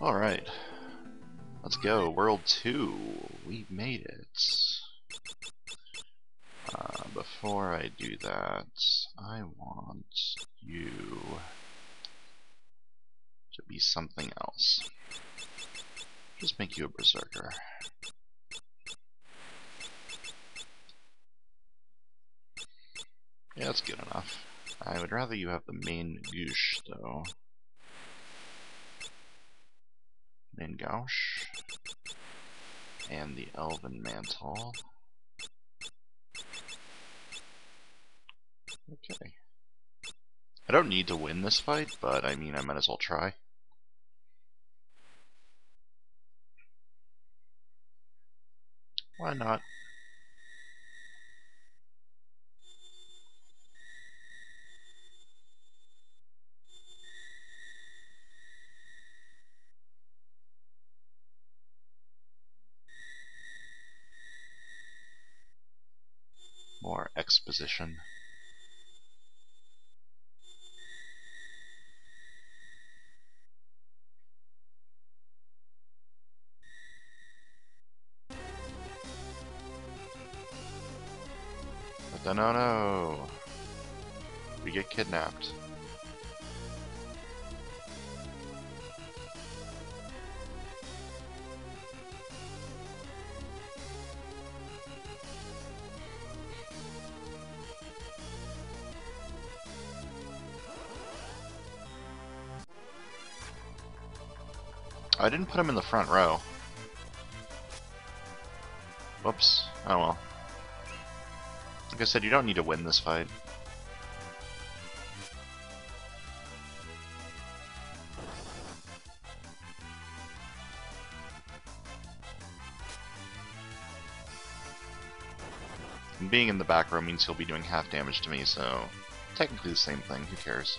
Alright, let's go. World 2. We made it. Before I do that, I want you to be something else. Just make you a Berserker. Yeah, that's good enough. I would rather you have the main Goosh, though. Main Gauche. And the Elven Mantle. Okay. I don't need to win this fight, but I mean, I might as well try. Why not? More exposition. But then, oh no! We get kidnapped. I didn't put him in the front row. Whoops. Oh well. Like I said, you don't need to win this fight. And being in the back row means he'll be doing half damage to me, so technically the same thing. Who cares?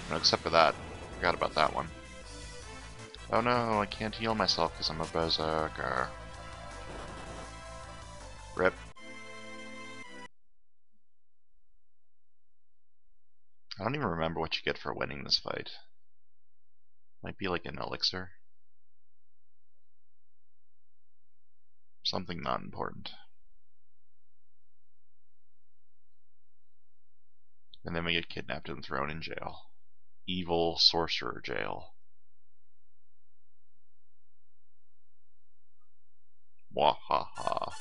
No, except for that. Forgot about that one. Oh no, I can't heal myself because I'm a Berserker. Rip. I don't even remember what you get for winning this fight. Might be like an elixir. Something not important. And then we get kidnapped and thrown in jail. Evil sorcerer jail. Wahaha.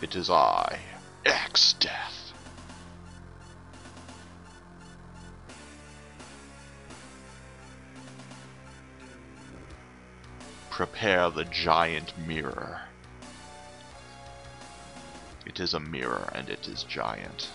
It is I, X-Death. Prepare the giant mirror. It is a mirror and it is giant.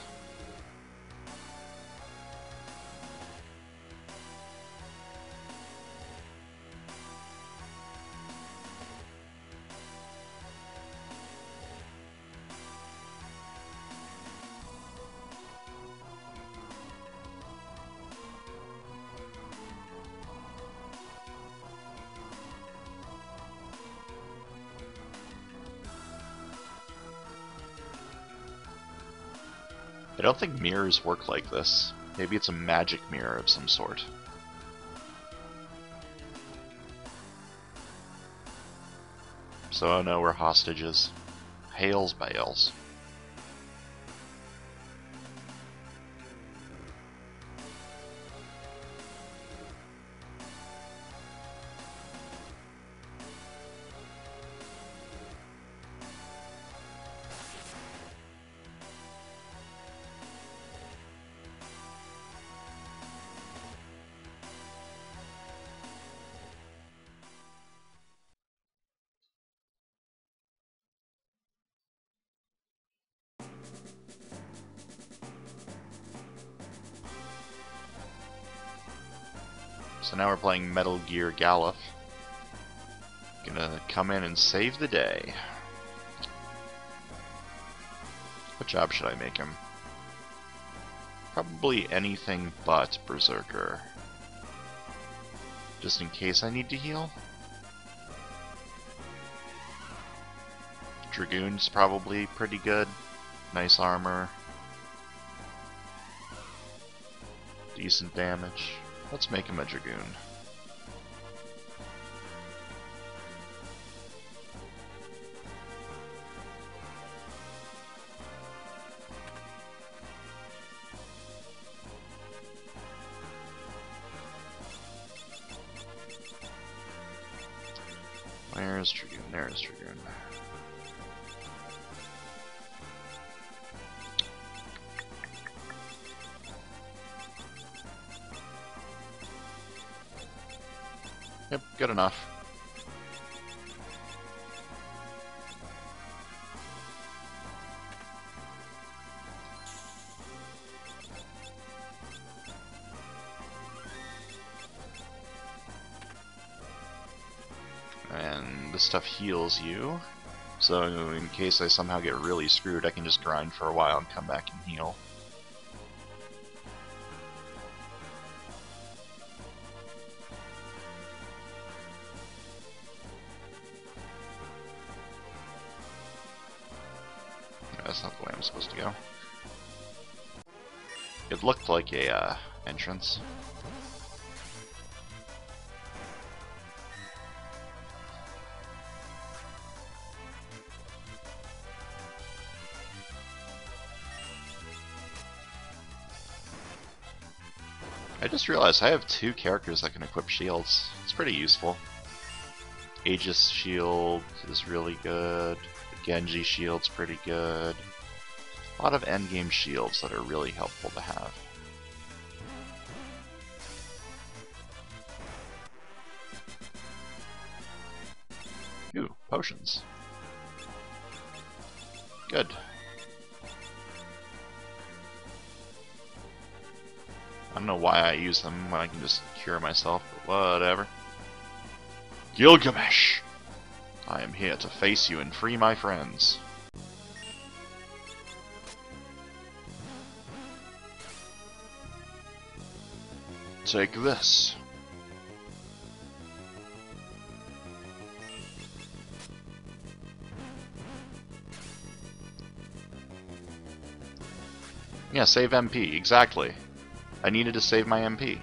I don't think mirrors work like this. Maybe it's a magic mirror of some sort. So no, we're hostages. Hails bales. So now we're playing Metal Gear Galuf. Gonna come in and save the day. What job should I make him? Probably anything but Berserker. Just in case I need to heal. Dragoon's probably pretty good. Nice armor. Decent damage. Let's make him a Dragoon. Where's Dragoon? There's Dragoon. Yep, good enough. And this stuff heals you, so in case I somehow get really screwed, I can just grind for a while and come back and heal. That's not the way I'm supposed to go. It looked like a entrance. I just realized I have two characters that can equip shields. It's pretty useful. Aegis shield is really good. Genji shield's pretty good. A lot of endgame shields that are really helpful to have. Ooh, potions. Good. I don't know why I use them when I can just cure myself, but whatever. Gilgamesh! I am here to face you and free my friends. Take this. Yeah, save MP, exactly. I needed to save my MP.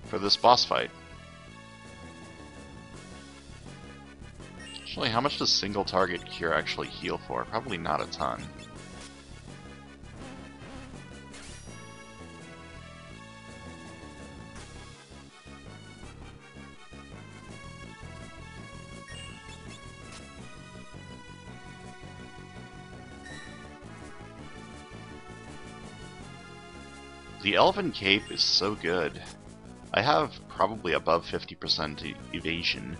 For this boss fight. Actually, how much does single target cure actually heal for? Probably not a ton. The Elven Cape is so good. I have probably above 50% evasion.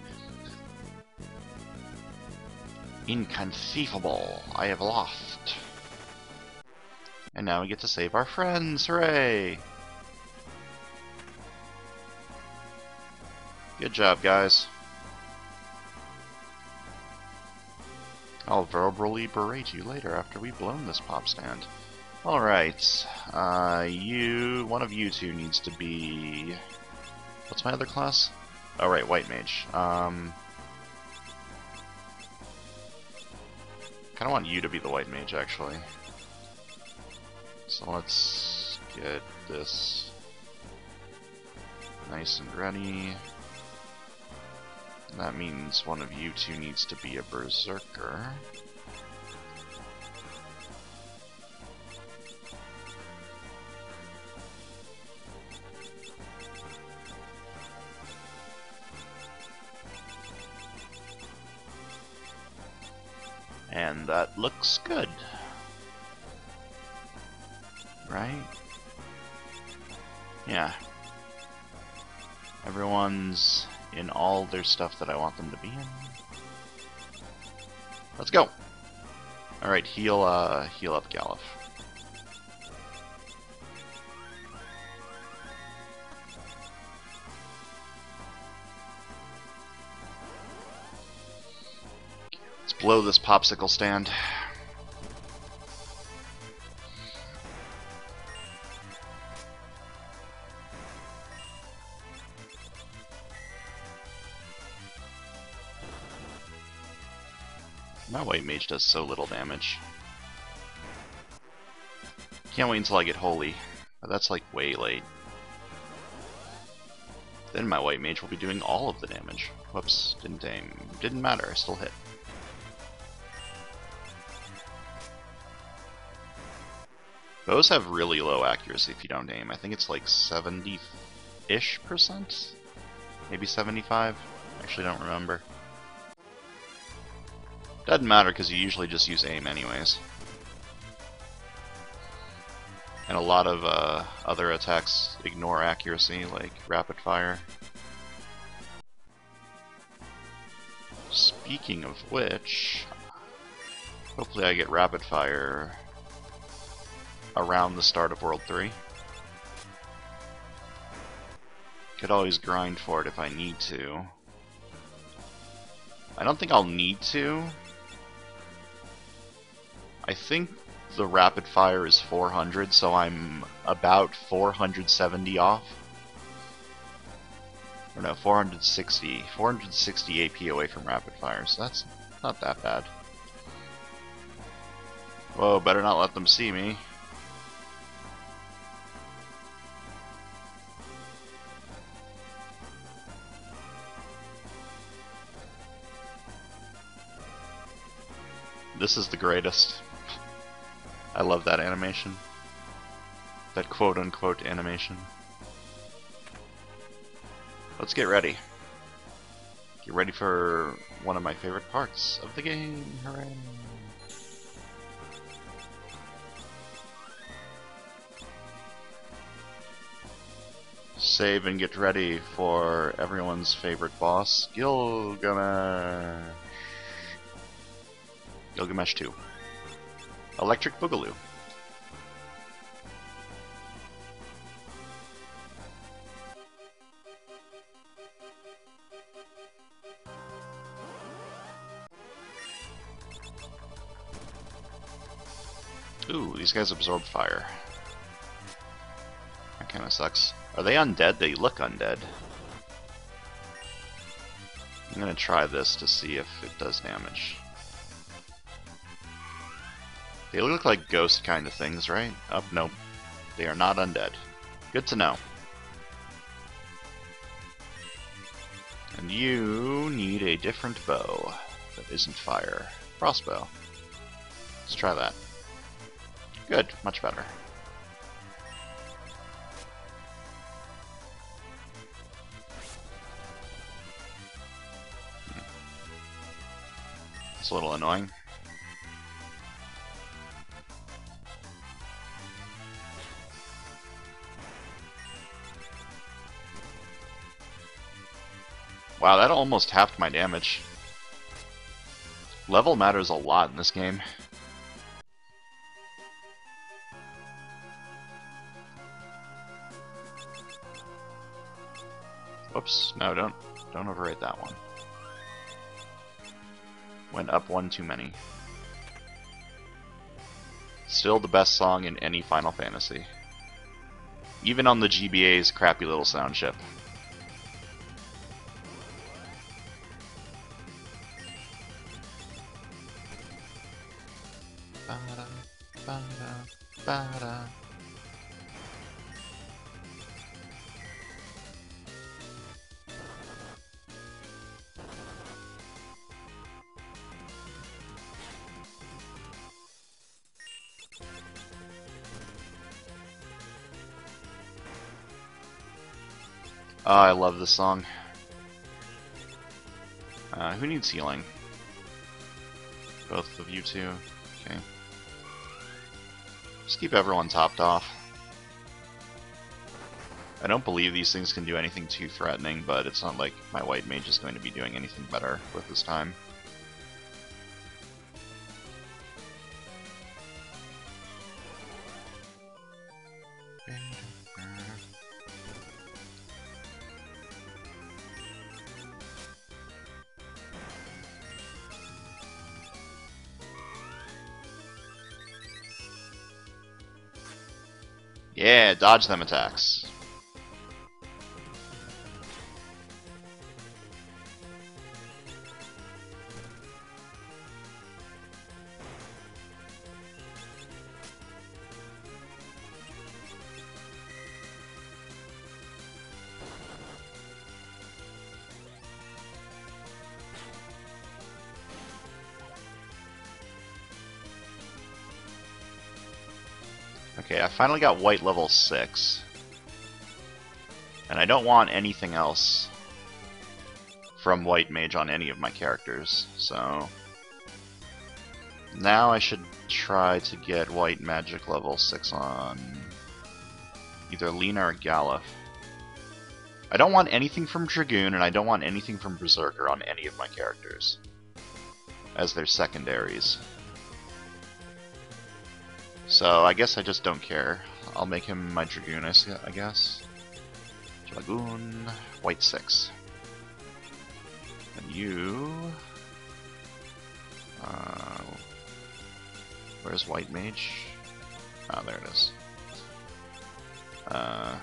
Inconceivable! I have lost. And now we get to save our friends! Hooray! Good job, guys. I'll verbally berate you later after we've blown this pop stand. Alright, one of you two needs to be... What's my other class? Oh right, White Mage. Kinda want you to be the White Mage, actually. So let's get this nice and ready. That means one of you two needs to be a Berserker. And that looks good. Right? Yeah. Everyone's in all their stuff that I want them to be in. Let's go! Alright, heal up Galuf. Let's blow this popsicle stand. My white mage does so little damage. Can't wait until I get holy, but that's like way late. Then my white mage will be doing all of the damage. Whoops, didn't aim. Didn't matter, I still hit. Bows have really low accuracy if you don't aim. I think it's like 70-ish%? Maybe 75? Actually don't remember. Doesn't matter because you usually just use aim anyways. And a lot of other attacks ignore accuracy, like rapid fire. Speaking of which, hopefully I get rapid fire around the start of World 3. Could always grind for it if I need to. I don't think I'll need to. I think the rapid fire is 400, so I'm about 470 off. Or no, 460 AP away from rapid fire, so that's not that bad. Whoa, better not let them see me. This is the greatest. I love that animation. That quote-unquote animation. Let's get ready. Get ready for one of my favorite parts of the game. Hooray! Save and get ready for everyone's favorite boss, Gilgamesh. Gilgamesh 2. Electric Boogaloo. Ooh, these guys absorb fire. That kinda sucks. Are they undead? They look undead. I'm gonna try this to see if it does damage. They look like ghost kind of things, right? Oh, nope. They are not undead. Good to know. And you need a different bow that isn't fire. Crossbow. Let's try that. Good. Much better. It's a little annoying. Wow, that almost halved my damage. Level matters a lot in this game. Whoops, no, don't overrate that one. Went up one too many. Still the best song in any Final Fantasy. Even on the GBA's crappy little sound chip. Ba-da, ba-da, ba-da. Oh, I love this song. Who needs healing? Both of you two. Okay. Just keep everyone topped off. I don't believe these things can do anything too threatening, but it's not like my white mage is going to be doing anything better with this time. Yeah, dodge them attacks. Okay, I finally got white level 6. And I don't want anything else from white mage on any of my characters, so now I should try to get white magic level 6 on either Lena or Galuf. I don't want anything from Dragoon, and I don't want anything from Berserker on any of my characters as their secondaries. So I guess I just don't care. I'll make him my Dragoon, I guess. Dragoon, white 6. And you... where's white mage? Oh, there it is. I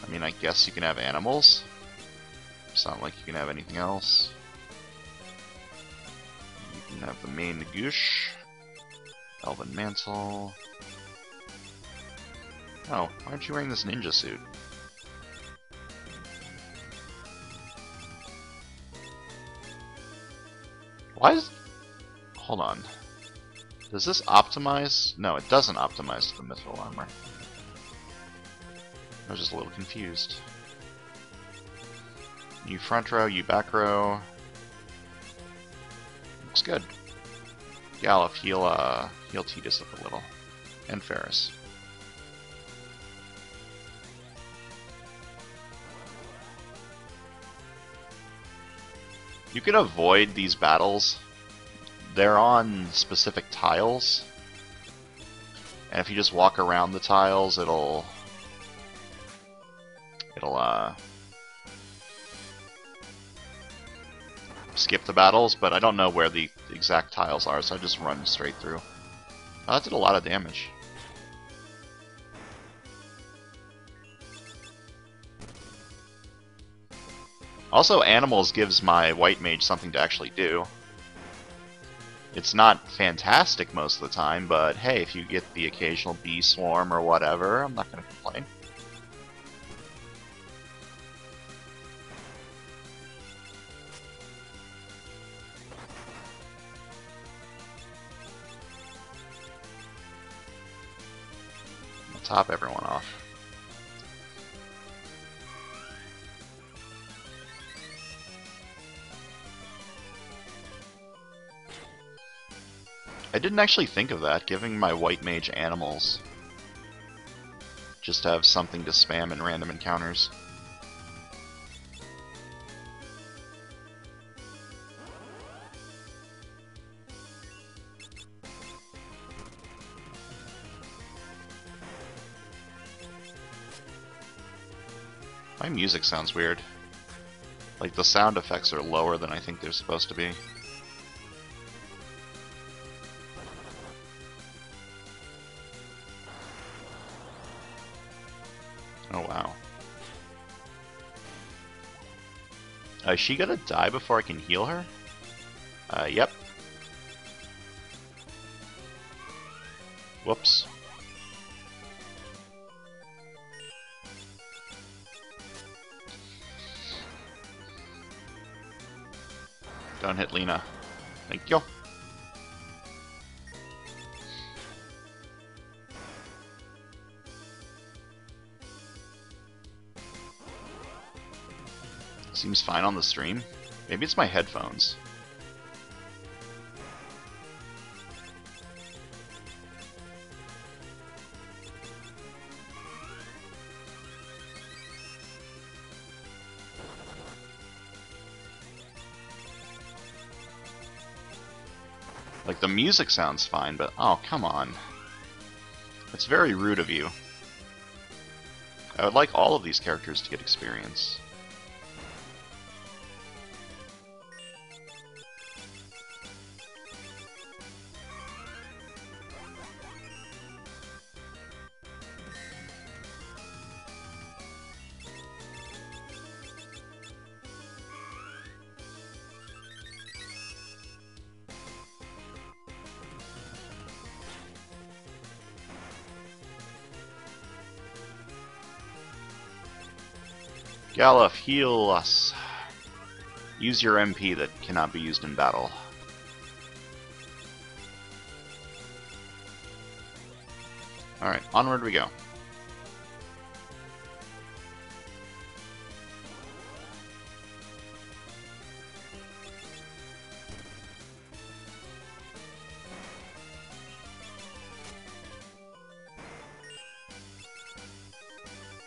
mean, I guess you can have animals. It's not like you can have anything else. You can have the main Nagoosh. Elven Mantle. Oh, why aren't you wearing this ninja suit? Why is... Hold on. Does this optimize? No, it doesn't optimize to the mithril armor. I was just a little confused. You front row, you back row. Looks good. Galuf, heal Titus up a little. And Ferris. You can avoid these battles. They're on specific tiles. And if you just walk around the tiles, it'll skip the battles, but I don't know where the exact tiles are, so I just run straight through. Oh, that did a lot of damage. Also, animals gives my white mage something to actually do. It's not fantastic most of the time, but hey, if you get the occasional bee swarm or whatever, I'm not going to complain. I'll top everyone off. I didn't actually think of that, giving my white mage animals. Just to have something to spam in random encounters. My music sounds weird. Like the sound effects are lower than I think they're supposed to be. Oh wow. Is she gonna die before I can heal her? Yep. Whoops. Don't hit Lena. Thank you. Seems fine on the stream. Maybe it's my headphones. Like, the music sounds fine, but oh, come on. It's very rude of you. I would like all of these characters to get experience. Galuf, heal us. Use your MP that cannot be used in battle. Alright, onward we go.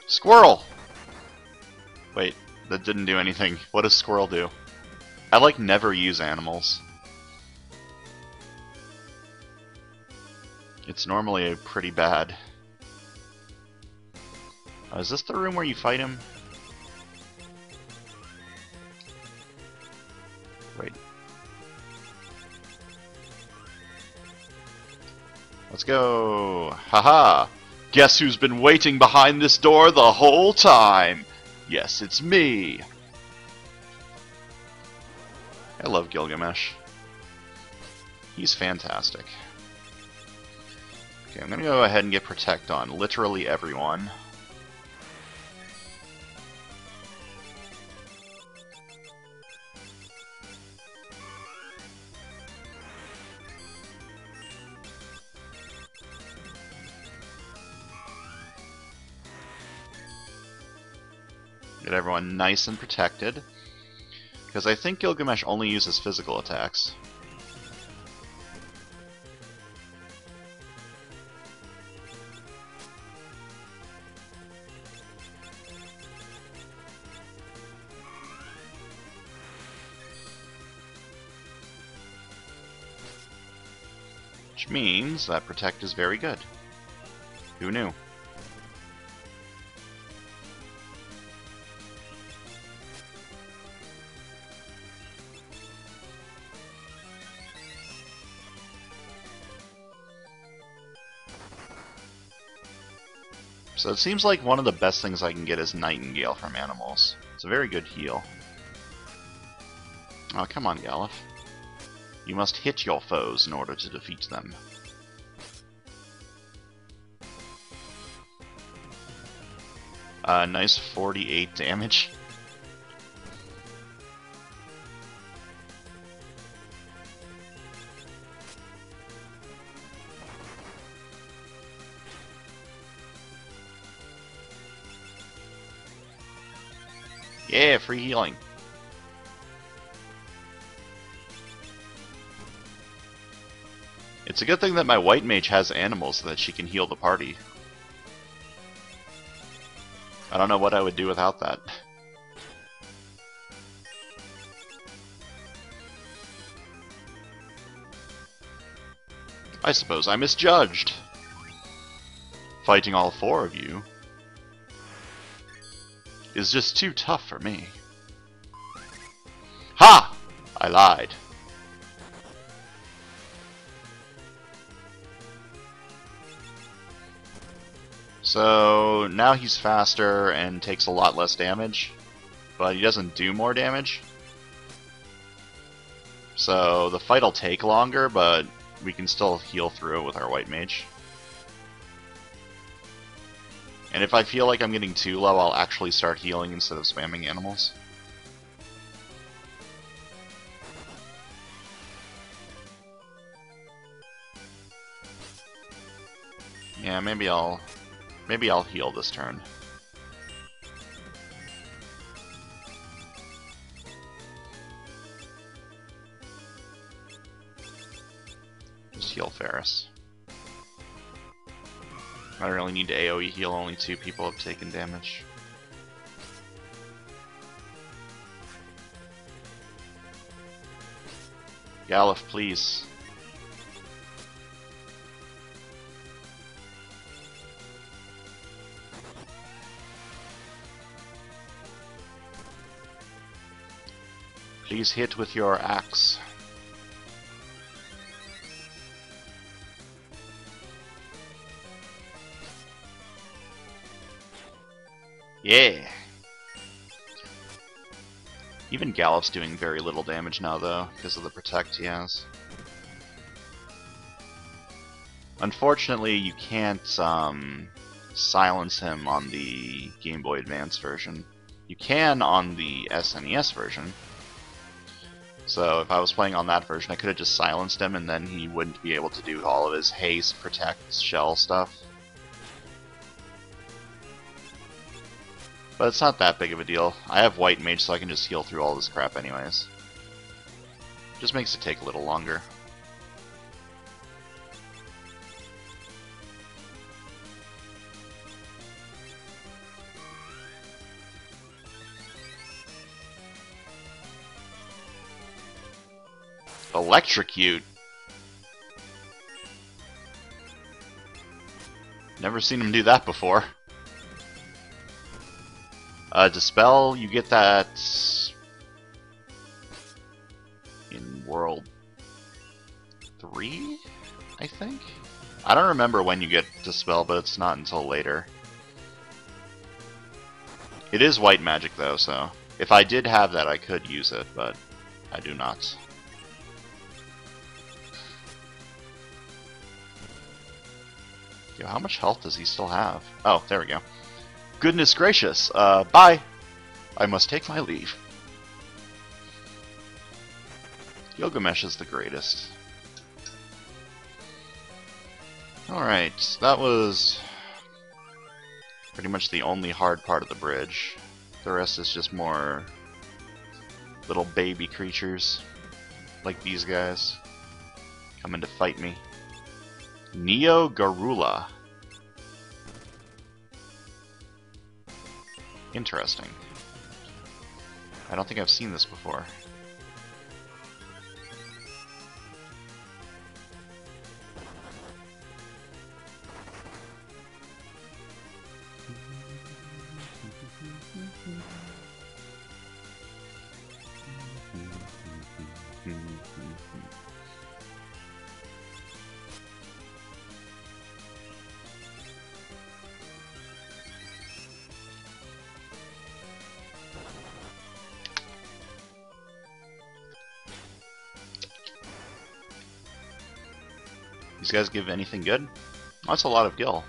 Squirrel! Wait, that didn't do anything. What does squirrel do? I like never use animals. It's normally pretty bad. Is this the room where you fight him? Wait. Let's go! Haha! Guess who's been waiting behind this door the whole time? Yes, it's me! I love Gilgamesh. He's fantastic. Okay, I'm gonna go ahead and get Protect on literally everyone. Get everyone nice and protected. Because I think Gilgamesh only uses physical attacks. Which means that Protect is very good. Who knew? So it seems like one of the best things I can get is Nightingale from animals. It's a very good heal. Oh, come on, Galuf. You must hit your foes in order to defeat them. Nice 48 damage. Yeah, free healing. It's a good thing that my white mage has animals so that she can heal the party. I don't know what I would do without that. I suppose I misjudged. Fighting all four of you is just too tough for me. Ha! I lied. So now he's faster and takes a lot less damage, but he doesn't do more damage. So the fight will take longer, but we can still heal through it with our white mage. And if I feel like I'm getting too low, I'll actually start healing instead of spamming animals. Yeah, maybe I'll heal this turn. heal Ferris. I don't really need to AoE heal, only 2 people have taken damage. Galif, please. Please hit with your axe. Yeah! Even Galif's doing very little damage now, though, because of the protect he has. Unfortunately, you can't silence him on the Game Boy Advance version. You can on the SNES version. So if I was playing on that version, I could have just silenced him, and then he wouldn't be able to do all of his haste, protect, shell stuff. But it's not that big of a deal. I have White Mage, so I can just heal through all this crap anyways. Just makes it take a little longer. Electrocute? Never seen him do that before. Dispel, you get that in World 3, I think? I don't remember when you get Dispel, but it's not until later. It is white magic though, so if I did have that I could use it, but I do not. Yo, how much health does he still have? Oh, there we go. Goodness gracious, bye! I must take my leave. Gilgamesh is the greatest. Alright, that was pretty much the only hard part of the bridge. The rest is just more little baby creatures, like these guys, coming to fight me. Neo Garula. Interesting. I don't think I've seen this before. These guys give anything good? That's a lot of gil.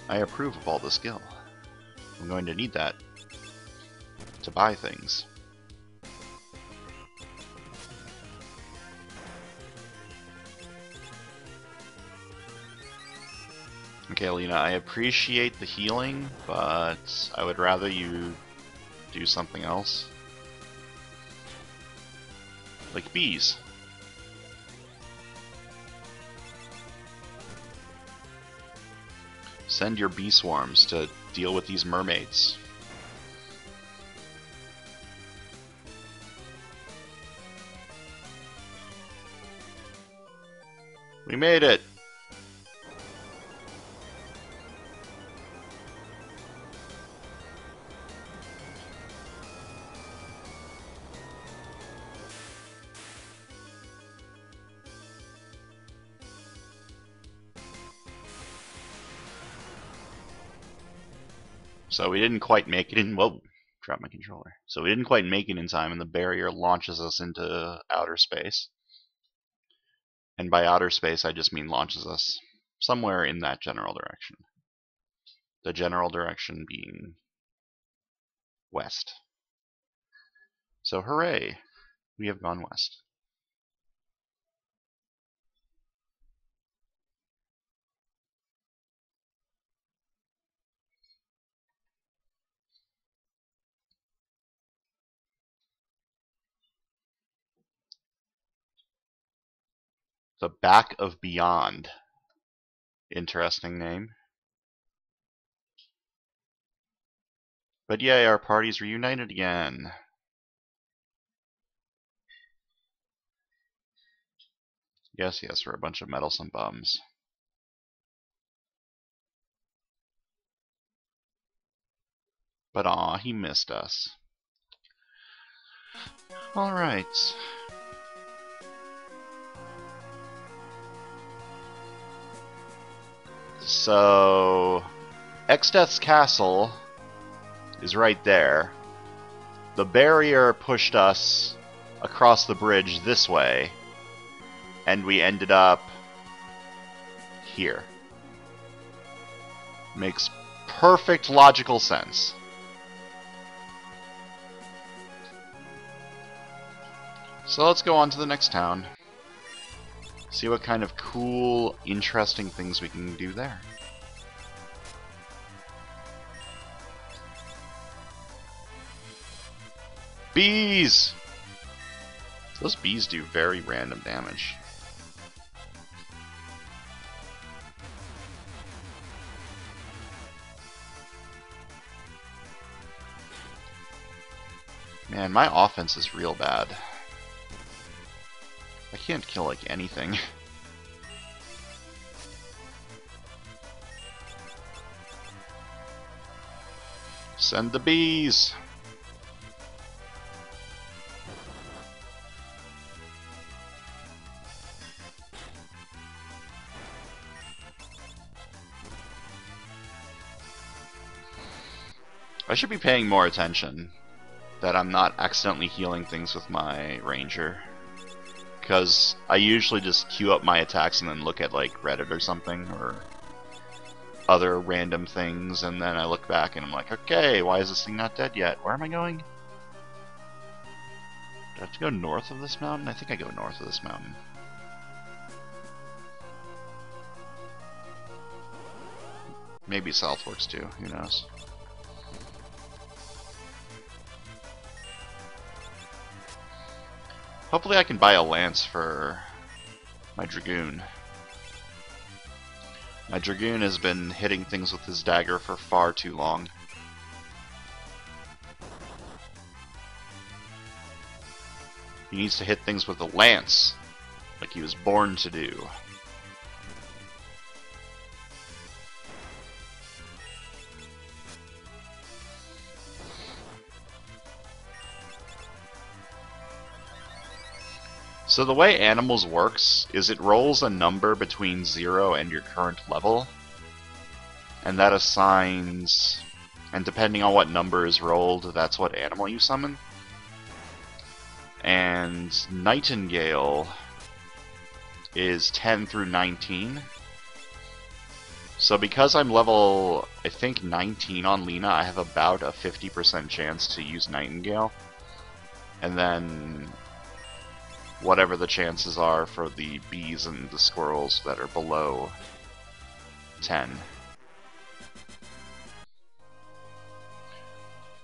I approve of all this gil. I'm going to need that to buy things. Okay, Lena, I appreciate the healing, but I would rather you do something else. Like bees. Send your bee swarms to deal with these mermaids. We made it! So we didn't quite make it in. Whoa, dropped my controller. So we didn't quite make it in time, and the barrier launches us into outer space. And by outer space, I just mean launches us somewhere in that general direction. The general direction being west. So hooray, we have gone west. The Back of Beyond. Interesting name. But yay, our party's reunited again. Yes, we're a bunch of meddlesome bums. But aw, he missed us. Alright. So, Exdeath's Castle is right there. The barrier pushed us across the bridge this way, and we ended up here. Makes perfect logical sense. So let's go on to the next town. See what kind of cool, interesting things we can do there. Bees! Those bees do very random damage. Man, my offense is real bad. I can't kill, like, anything. Send the bees! I should be paying more attention that I'm not accidentally healing things with my ranger. Because I usually just queue up my attacks and then look at like Reddit or something, or other random things, and then I look back and I'm like, okay, why is this thing not dead yet? Where am I going? Do I have to go north of this mountain? I think I go north of this mountain. Maybe south works too, who knows? Hopefully I can buy a lance for my Dragoon. My Dragoon has been hitting things with his dagger for far too long. He needs to hit things with a lance, like he was born to do. So the way Animals works is it rolls a number between 0 and your current level, and that assigns, and depending on what number is rolled, that's what animal you summon. And Nightingale is 10 through 19. So because I'm level, I think 19 on Lena, I have about a 50% chance to use Nightingale. And then whatever the chances are for the bees and the squirrels that are below 10.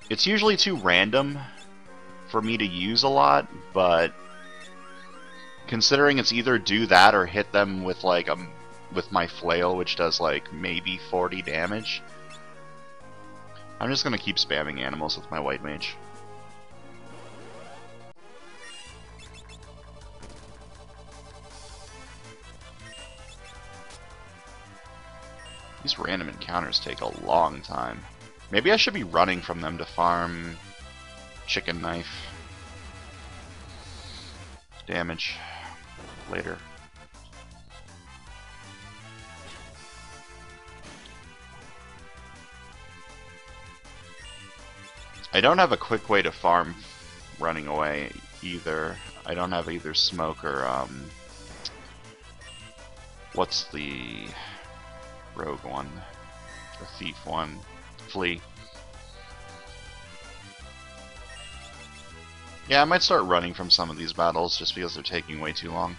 It's usually too random for me to use a lot, but considering it's either do that or hit them with like with my flail, which does like maybe 40 damage, I'm just gonna keep spamming animals with my white mage. These random encounters take a long time. Maybe I should be running from them to farm chicken knife damage later. I don't have a quick way to farm running away either. I don't have either smoke or what's the rogue one? The thief one. Flee. Yeah, I might start running from some of these battles just because they're taking way too long.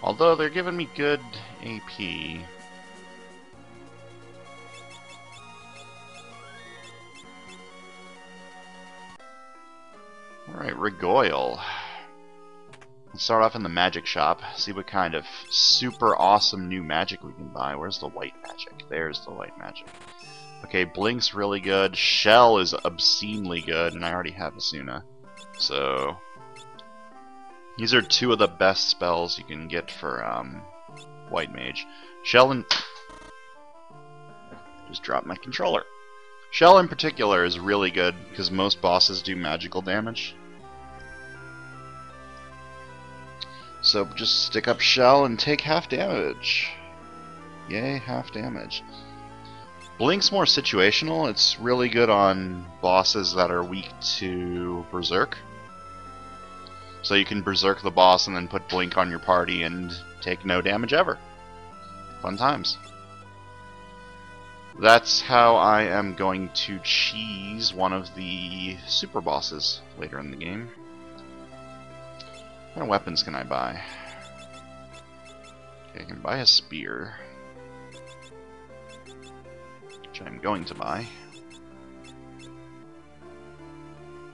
Although they're giving me good AP. Alright, Regoyle. Let's start off in the magic shop, see what kind of super awesome new magic we can buy. Where's the white magic? There's the white magic. Okay, Blink's really good. Shell is obscenely good, and I already have Asuna. So, these are two of the best spells you can get for white mage. Shell and... Just dropped my controller. Shell in particular is really good, because most bosses do magical damage. So just stick up Shell and take half damage. Yay, half damage. Blink's more situational. It's really good on bosses that are weak to Berserk. So you can Berserk the boss and then put Blink on your party and take no damage ever. Fun times. That's how I am going to cheese one of the super bosses later in the game. What kind of weapons can I buy? Okay, I can buy a spear, which I'm going to buy.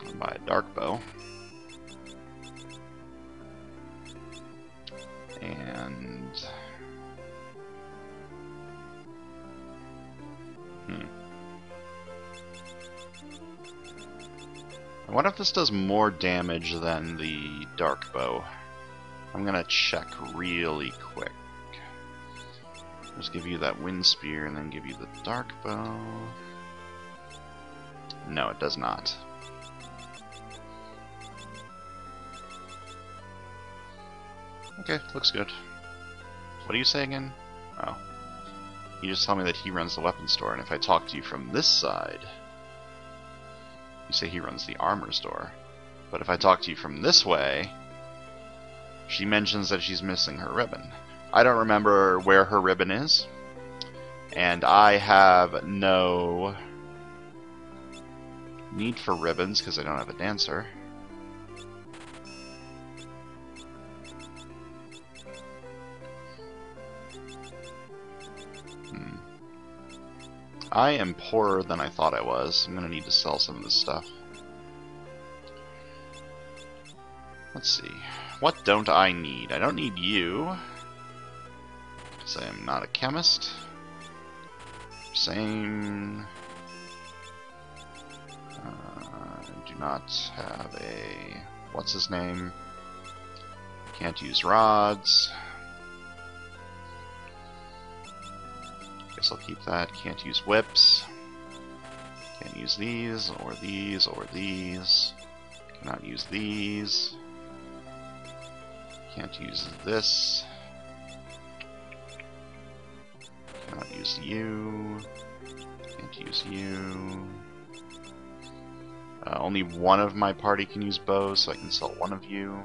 I'll buy a dark bow. And... What if this does more damage than the dark bow? I'm gonna check really quick. Just give you that wind spear and then give you the dark bow. No, it does not. Okay, looks good. What do you say again? Oh. You just tell me that he runs the weapon store, and if I talk to you from this side, you say he runs the armor store. But if I talk to you from this way, she mentions that she's missing her ribbon. I don't remember where her ribbon is, and I have no need for ribbons because I don't have a dancer. I am poorer than I thought I was. I'm going to need to sell some of this stuff. Let's see. What don't I need? I don't need you, because I am not a chemist. Same. I do not have a... What's his name? Can't use rods. Guess I'll keep that. Can't use whips. Can't use these, or these, or these. Cannot use these. Can't use this. Cannot use you. Can't use you. Only one of my party can use bows, so I can sell one of you.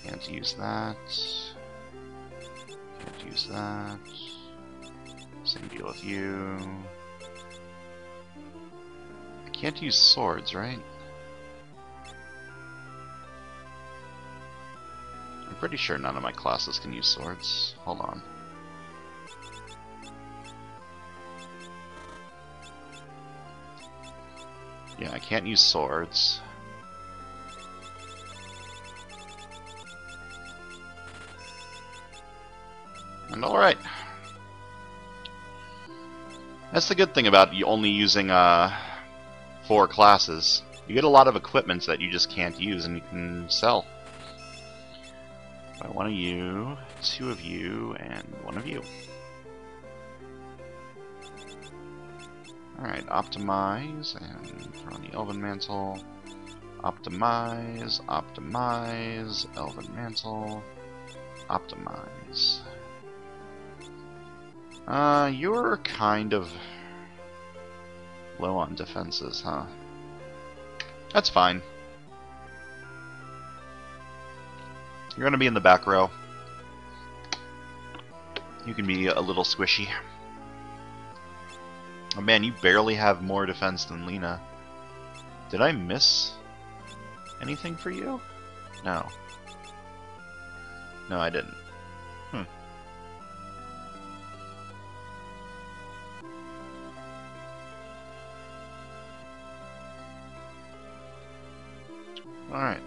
Can't use that. Can't use that. Same deal with you. I can't use swords, right? I'm pretty sure none of my classes can use swords. Hold on. Yeah, I can't use swords. And alright. That's the good thing about you only using 4 classes. You get a lot of equipment that you just can't use and you can sell. By one of you, 2 of you, and 1 of you. Alright, optimize, and throw on the Elven Mantle. Optimize, optimize, Elven Mantle. Optimize. You're kind of low on defenses, huh? That's fine. You're gonna be in the back row. You can be a little squishy. Oh man, you barely have more defense than Lena. Did I miss anything for you? No. No, I didn't. Alright.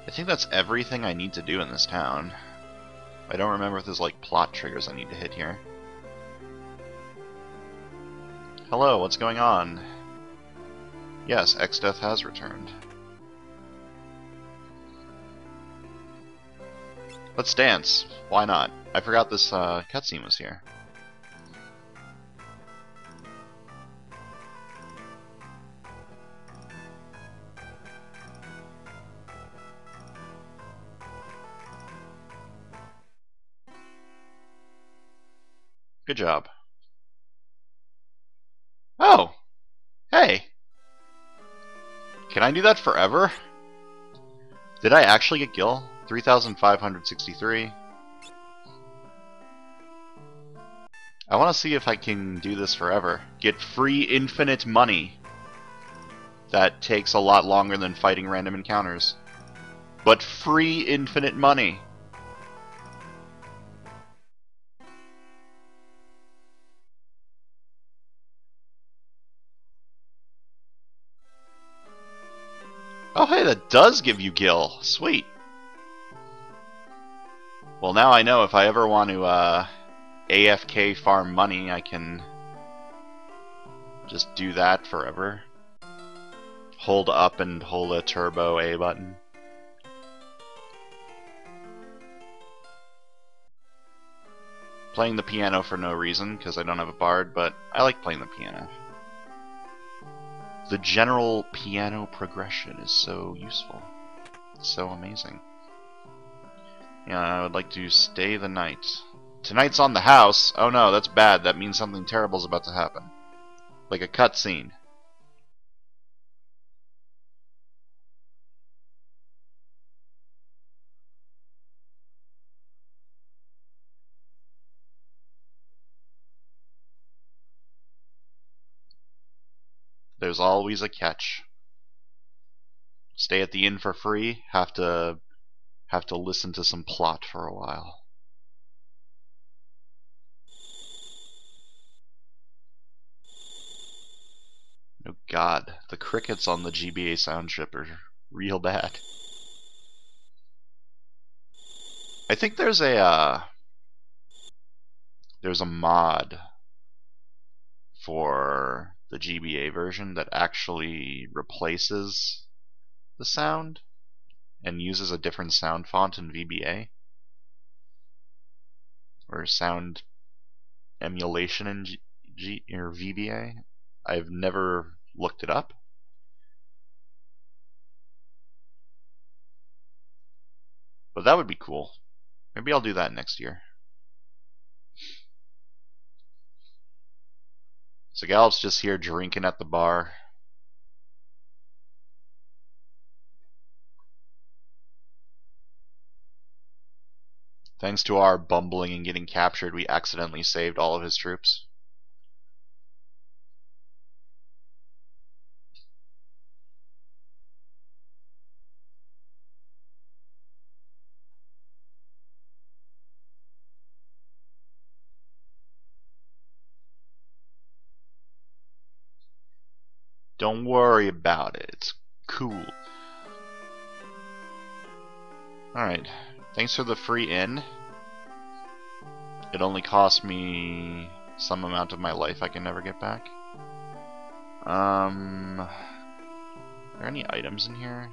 I think that's everything I need to do in this town. I don't remember if there's like plot triggers I need to hit here. Hello, what's going on? Yes, X-Death has returned. Let's dance. Why not? I forgot this cutscene was here. Good job. Oh! Hey! Can I do that forever? Did I actually get Gil? 3,563. I want to see if I can do this forever. Get free infinite money. That takes a lot longer than fighting random encounters. But free infinite money. Oh hey, that does give you Gil. Sweet. Well, now I know if I ever want to AFK farm money, I can just do that forever. Hold up and hold a turbo A button. Playing the piano for no reason, because I don't have a bard, but I like playing the piano. The general piano progression is so useful. It's so amazing. Yeah, I would like to stay the night. Tonight's on the house. Oh no, that's bad. That means something terrible is about to happen. Like a cutscene. There's always a catch. Stay at the inn for free. Have to listen to some plot for a while. Oh god, the crickets on the GBA sound chip are real bad. I think there's a mod for the GBA version that actually replaces the sound and uses a different sound font in VBA, or sound emulation in or VBA. I've never looked it up. But that would be cool. Maybe I'll do that next year. So Gallup's just here drinking at the bar. Thanks to our bumbling and getting captured, we accidentally saved all of his troops. Don't worry about it. It's cool. Alright. Thanks for the free inn. It only cost me some amount of my life I can never get back. Are there any items in here?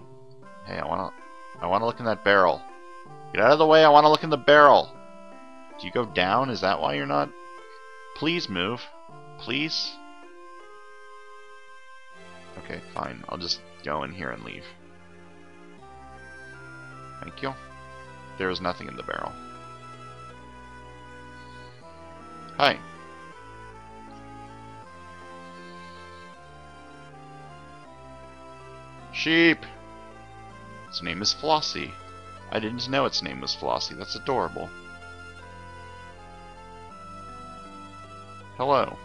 Hey, I wanna look in that barrel. Get out of the way, I wanna look in the barrel. Do you go down? Is that why you're not? Please move. Please? Okay, fine. I'll just go in here and leave. Thank you. There is nothing in the barrel. Hi. Sheep! Its name is Flossie. I didn't know its name was Flossie. That's adorable. Hello.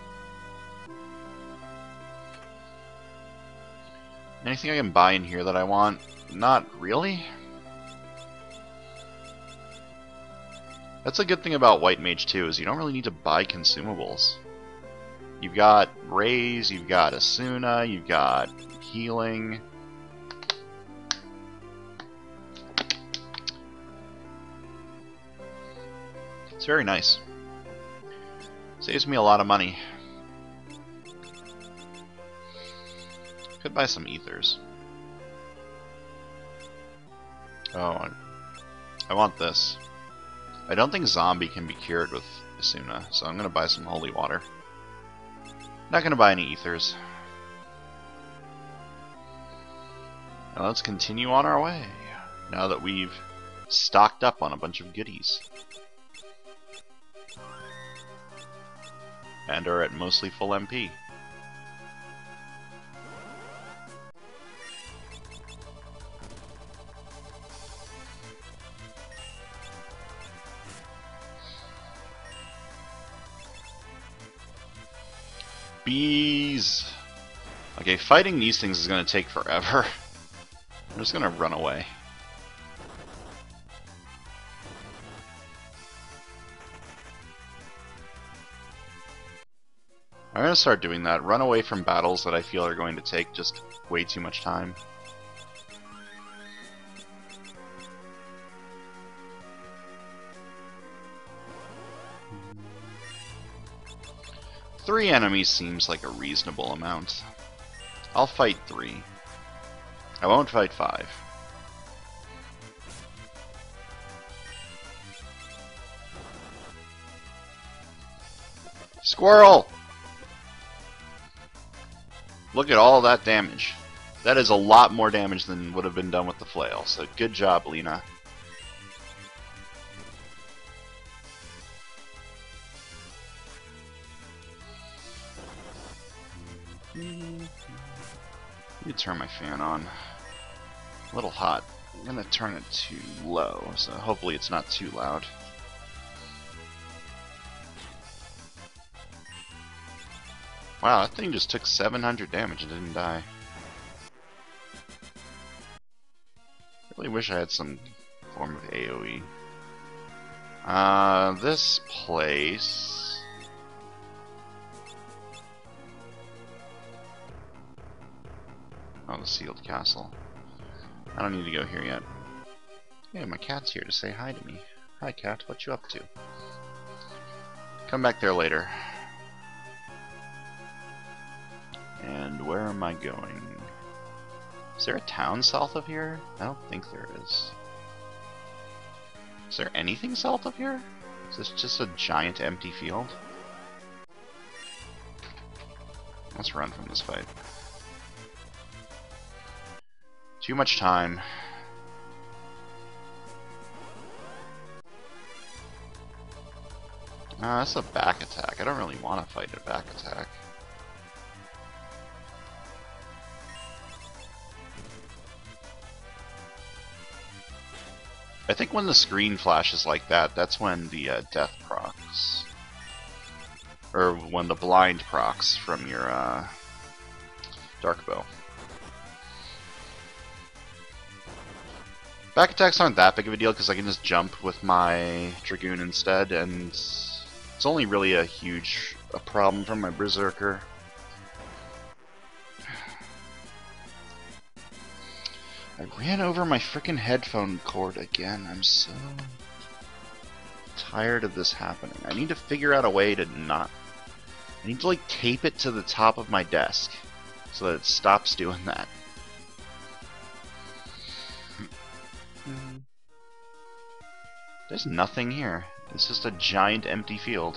Anything I can buy in here that I want? Not really. That's a good thing about White Mage 2, is you don't really need to buy consumables. You've got Raise, you've got Asuna, you've got healing. It's very nice. Saves me a lot of money. Could buy some ethers. Oh, I want this. I don't think zombie can be cured with Asuna, so I'm gonna buy some holy water. Not gonna buy any ethers. Now let's continue on our way, now that we've stocked up on a bunch of goodies. And are at mostly full MP. Bees! Okay, fighting these things is going to take forever. I'm just going to run away. I'm going to start doing that. Run away from battles that I feel are going to take just way too much time. Three enemies seems like a reasonable amount. I'll fight 3. I won't fight 5. Squirrel! Look at all that damage. That is a lot more damage than would have been done with the flail, so good job, Lena. Let me turn my fan on. A little hot. I'm gonna turn it to low, so hopefully it's not too loud. Wow, that thing just took 700 damage and didn't die. Really wish I had some form of AoE. This place... Oh, the sealed castle. I don't need to go here yet. Hey, my cat's here to say hi to me. Hi, cat. What you up to? Come back there later. And where am I going? Is there a town south of here? I don't think there is. Is there anything south of here? Is this just a giant empty field? Let's run from this fight. Too much time. That's a back attack. I don't really want to fight a back attack. I think when the screen flashes like that, that's when the death procs. Or when the blind procs from your dark bow. Back attacks aren't that big of a deal because I can just jump with my Dragoon instead, and it's only really a problem from my Berserker. I ran over my frickin' headphone cord again. I'm so tired of this happening. I need to figure out a way to not... I need to like tape it to the top of my desk so that it stops doing that. There's nothing here. It's just a giant empty field.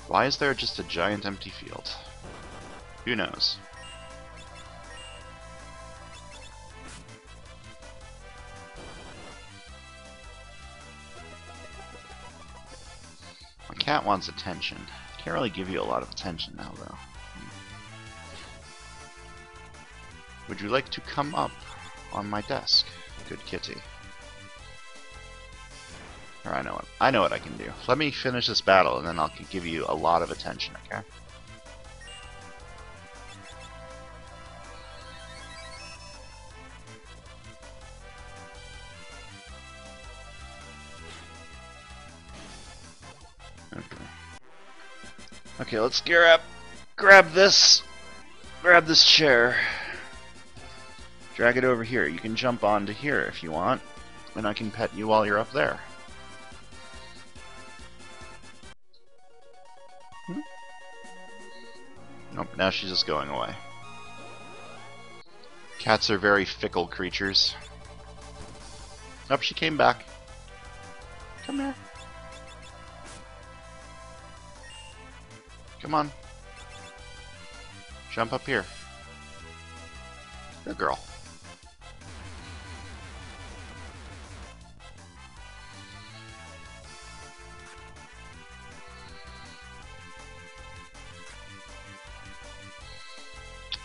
Why is there just a giant empty field? Who knows? My cat wants attention. Can't really give you a lot of attention now, though. Would you like to come up on my desk? Good kitty. Or I know what I can do. Let me finish this battle and then I'll give you a lot of attention, okay? Okay, let's gear up. Grab this chair. Drag it over here. You can jump onto here if you want, and I can pet you while you're up there. Nope, now she's just going away. Cats are very fickle creatures. Nope, she came back. Come here. Come on. Jump up here. Good girl.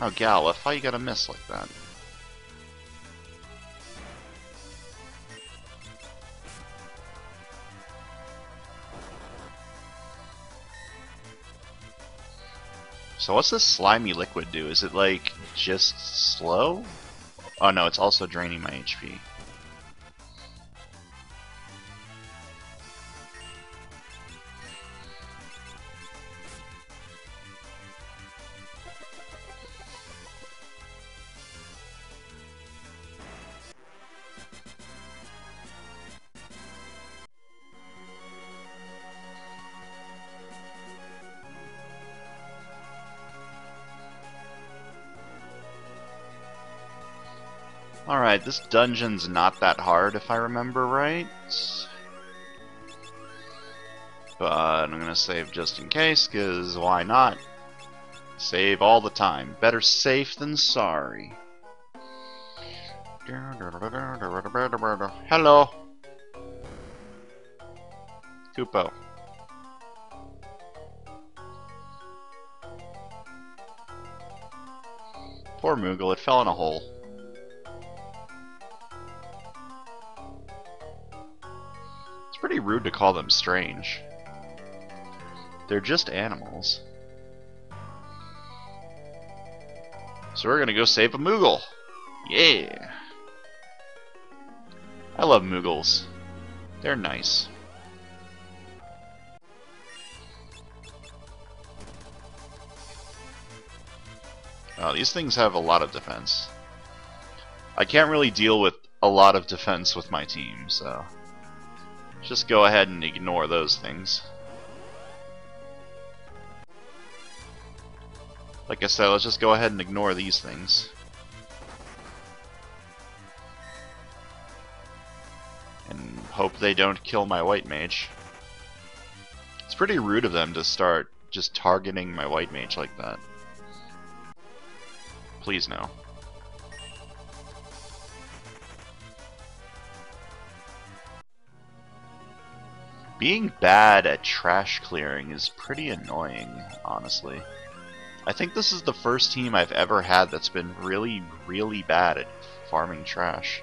Oh, Galif, how you gotta miss like that? So what's this slimy liquid do? Is it like just slow? Oh no, it's also draining my HP. Alright, this dungeon's not that hard if I remember right. But I'm gonna save just in case, because why not? Save all the time. Better safe than sorry. Hello! Kupo. Poor Moogle, it fell in a hole. Pretty rude to call them strange. They're just animals. So we're gonna go save a Moogle. Yeah! I love Moogles. They're nice. Oh, these things have a lot of defense. I can't really deal with a lot of defense with my team, so just go ahead and ignore those things. Like I said, let's just go ahead and ignore these things. And hope they don't kill my white mage. It's pretty rude of them to start just targeting my white mage like that. Please no. Being bad at trash clearing is pretty annoying, honestly. I think this is the first team I've ever had that's been really, really bad at farming trash.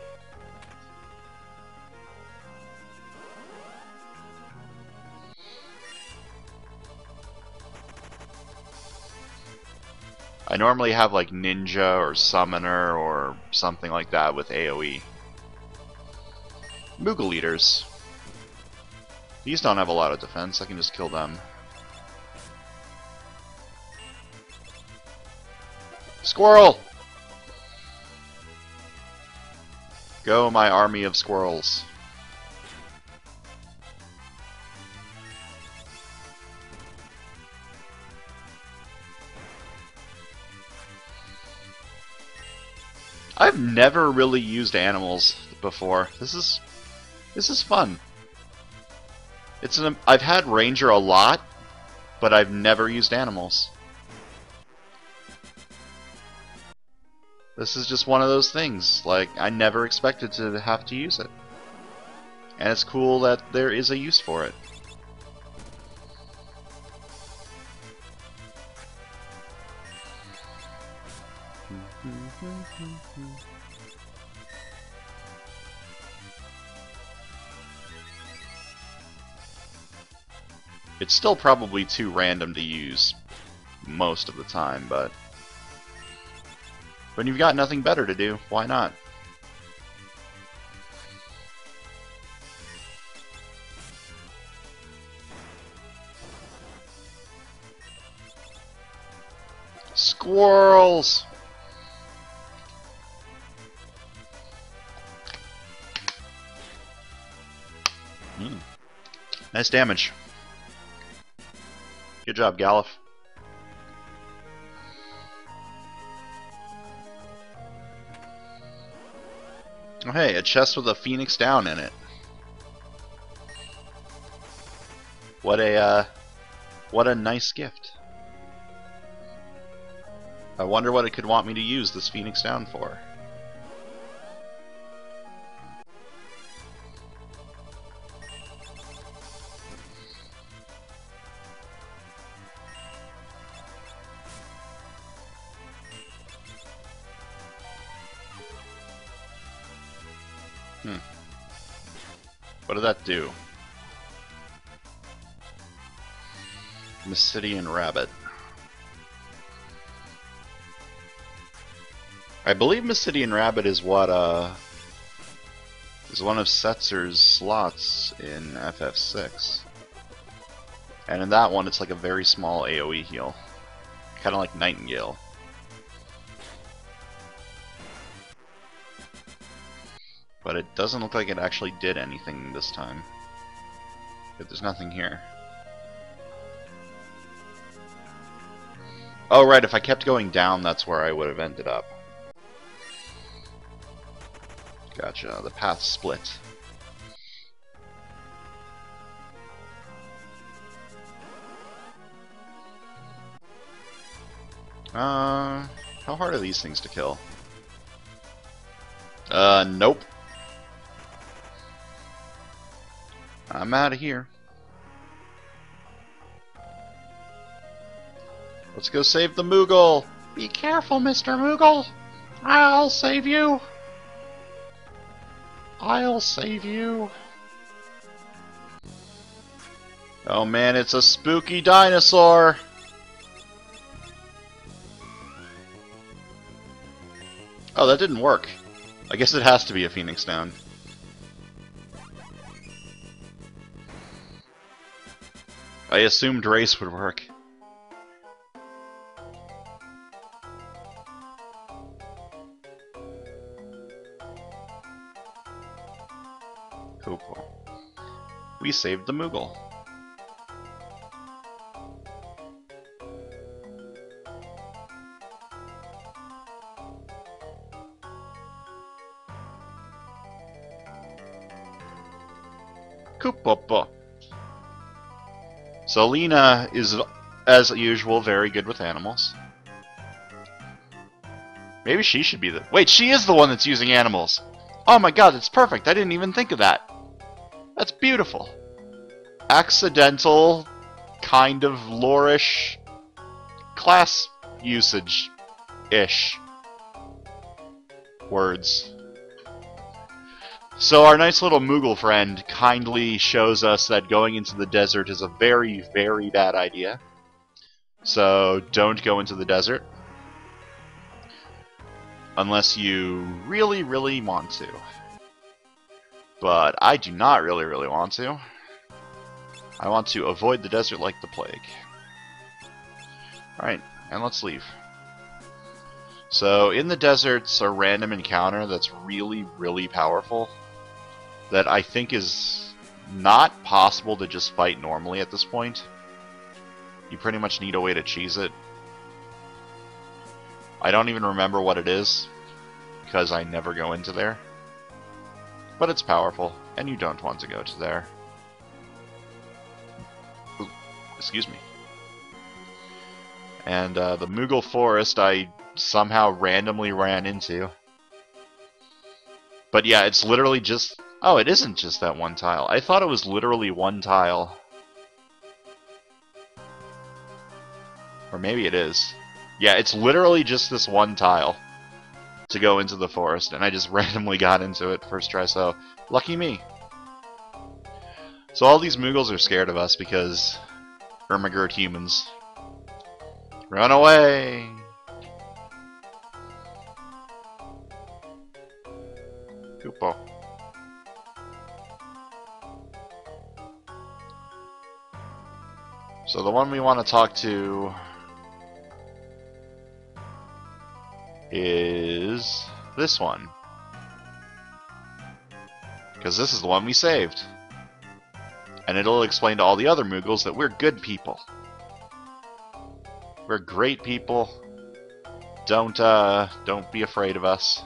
I normally have like Ninja or Summoner or something like that with AoE. Moogle Eaters. These don't have a lot of defense, I can just kill them. Squirrel! Go, my army of squirrels. I've never really used animals before. This is fun. I've had Ranger a lot, but I've never used animals. This is just one of those things. Like, I never expected to have to use it. And it's cool that there is a use for it. It's still probably too random to use most of the time, but when you've got nothing better to do, why not? Squirrels! Nice damage. Good job, Galuf. Oh hey, a chest with a phoenix down in it. What a nice gift. I wonder what it could want me to use this phoenix down for. What did that do? Mysidian Rabbit. I believe Mysidian Rabbit is what is one of Setzer's slots in FF6. And in that one it's like a very small AoE heal. Kinda like Nightingale. But it doesn't look like it actually did anything this time. But there's nothing here. Oh right, if I kept going down, that's where I would have ended up. Gotcha, the path split. How hard are these things to kill? Nope. I'm out of here. Let's go save the Moogle! Be careful, Mr. Moogle! I'll save you! I'll save you! Oh man, it's a spooky dinosaur! Oh, that didn't work. I guess it has to be a Phoenix down. I assumed race would work. Cool. We saved the Moogle. Koopa. So Lena is, as usual, very good with animals. Maybe she should be the... Wait, she is the one that's using animals! Oh my god, that's perfect! I didn't even think of that! That's beautiful! Accidental, kind of lore-ish, class usage-ish words. So our nice little Moogle friend kindly shows us that going into the desert is a very, very bad idea. So don't go into the desert. Unless you really, really want to. But I do not really, really want to. I want to avoid the desert like the plague. Alright, and let's leave. So in the desert's a random encounter that's really, really powerful. That I think is not possible to just fight normally at this point. You pretty much need a way to cheese it. I don't even remember what it is, because I never go into there. But it's powerful, and you don't want to go to there. Ooh, excuse me. And the Moogle Forest I somehow randomly ran into. But yeah, it's literally just... Oh, it isn't just that one tile. I thought it was literally one tile. Or maybe it is. Yeah, it's literally just this one tile to go into the forest, and I just randomly got into it first try, so lucky me. So all these Moogles are scared of us because Ermagerd humans. Run away! Koopa. So the one we want to talk to is this one. Because this is the one we saved. And it'll explain to all the other Moogles that we're good people. We're great people. Don't be afraid of us.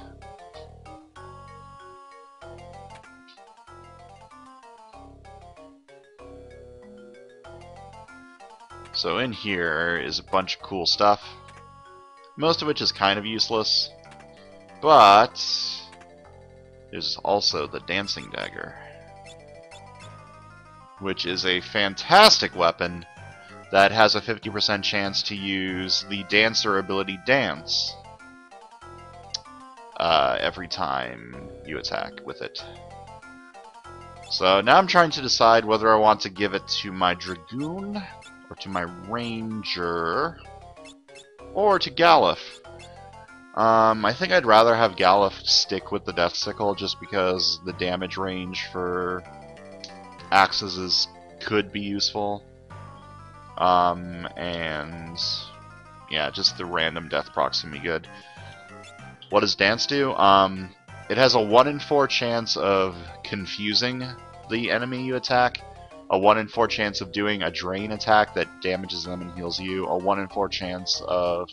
So in here is a bunch of cool stuff. Most of which is kind of useless. But there's also the Dancing Dagger, which is a fantastic weapon that has a 50% chance to use the Dancer ability Dance every time you attack with it. So now I'm trying to decide whether I want to give it to my Dragoon, or to my Ranger, or to Galuf. I think I'd rather have Galuf stick with the Death Sickle just because the damage range for axes could be useful. And yeah, just the random death proc's gonna be good. What does Dance do? It has a 1 in 4 chance of confusing the enemy you attack, a 1 in 4 chance of doing a drain attack that damages them and heals you, a 1 in 4 chance of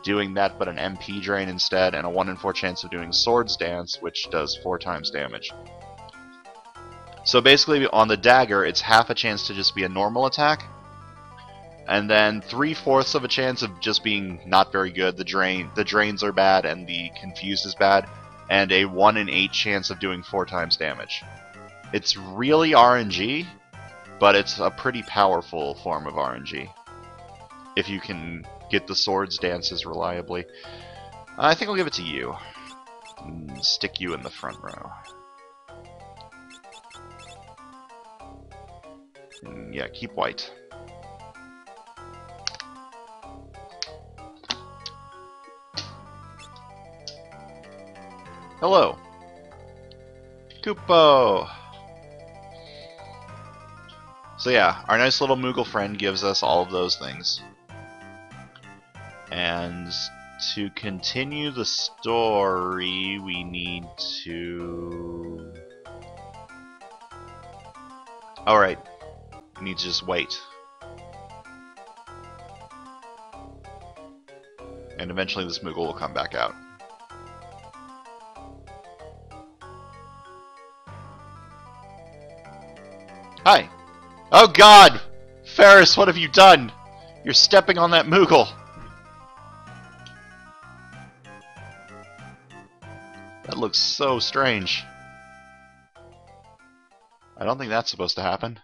doing that but an MP drain instead, and a 1 in 4 chance of doing Swords Dance, which does 4 times damage. So basically on the dagger, it's half a chance to just be a normal attack, and then 3/4 of a chance of just being not very good. The drains are bad, and the confused is bad, and a 1 in 8 chance of doing 4 times damage. It's really RNG, but it's a pretty powerful form of RNG if you can get the swords dances reliably. I think I'll give it to you. Stick you in the front row. Yeah, keep white. Hello. Kupo! So yeah, our nice little Moogle friend gives us all of those things. And to continue the story, we need to... Alright, we need to just wait. And eventually this Moogle will come back out. Hi! Oh god! Ferris, what have you done? You're stepping on that Moogle! That looks so strange. I don't think that's supposed to happen.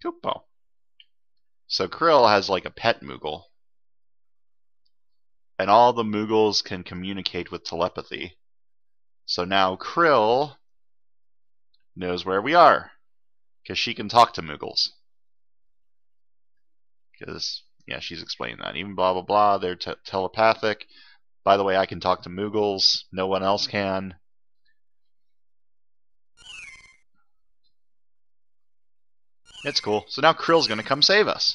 Kupo. So Krill has like a pet Moogle. And all the Moogles can communicate with telepathy. So now Krill knows where we are. Because she can talk to Moogles. Because, yeah, she's explained that. Even blah blah blah, they're telepathic. By the way, I can talk to Moogles. No one else can. It's cool. So now Krill's gonna come save us.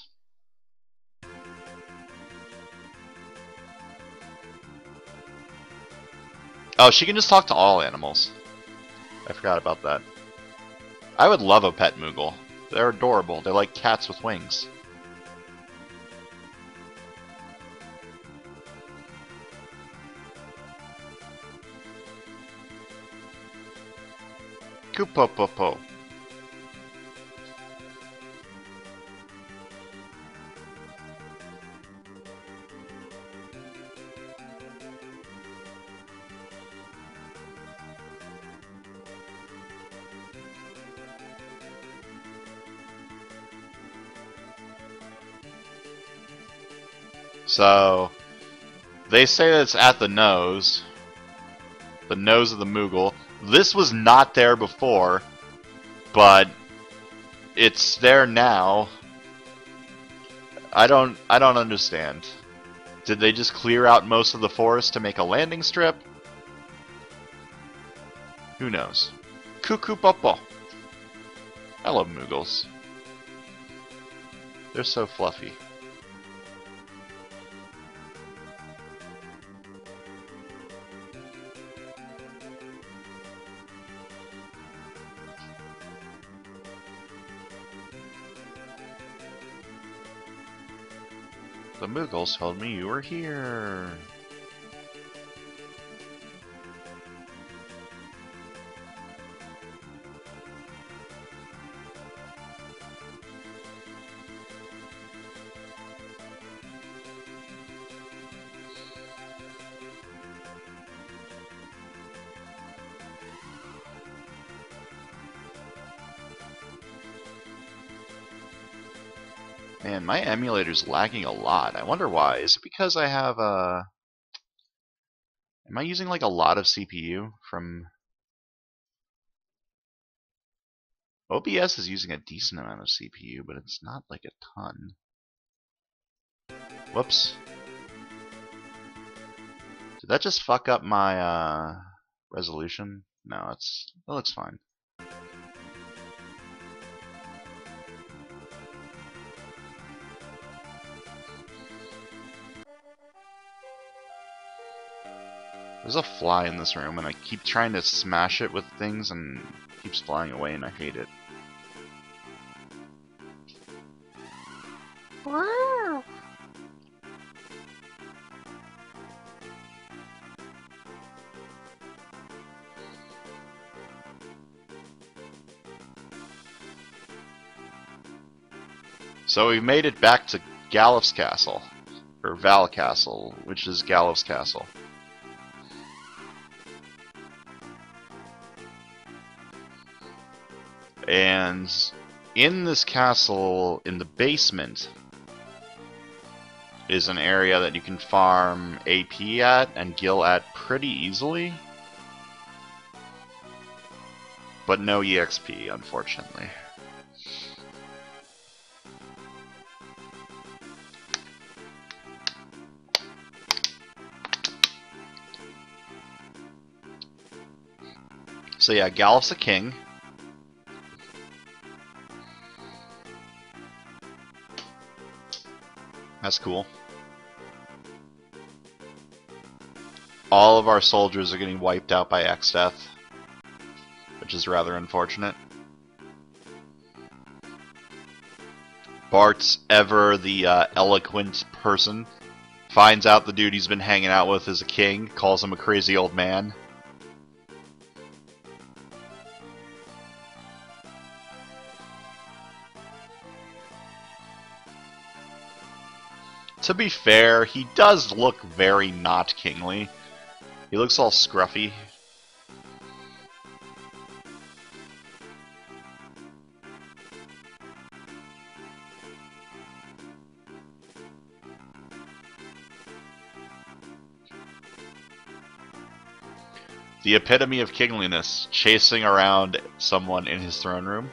Oh, she can just talk to all animals. I forgot about that. I would love a pet Moogle. They're adorable. They're like cats with wings. Kupopopo. So, they say that it's at the nose of the Moogle. This was not there before, but it's there now. I don't understand. Did they just clear out most of the forest to make a landing strip? Who knows? Cuckoo Popo. I love Moogles. They're so fluffy. The Mughals told me you were here. Man, my emulator's lagging a lot. I wonder why. Is it because I have am I using like a lot of CPU from... OBS is using a decent amount of CPU, but it's not like a ton. Whoops. Did that just fuck up my resolution? No, it looks fine. There's a fly in this room, and I keep trying to smash it with things, and it keeps flying away, and I hate it. So we made it back to Galif's Castle, or Val Castle, which is Galif's Castle. And in this castle, in the basement, is an area that you can farm AP at and gil at pretty easily. But no EXP, unfortunately. So yeah, Galif's a king. That's cool. All of our soldiers are getting wiped out by X-Death, which is rather unfortunate. Bart's ever the eloquent person finds out the dude he's been hanging out with is a king, calls him a crazy old man. To be fair, he does look very not kingly. He looks all scruffy. The epitome of kingliness, chasing around someone in his throne room.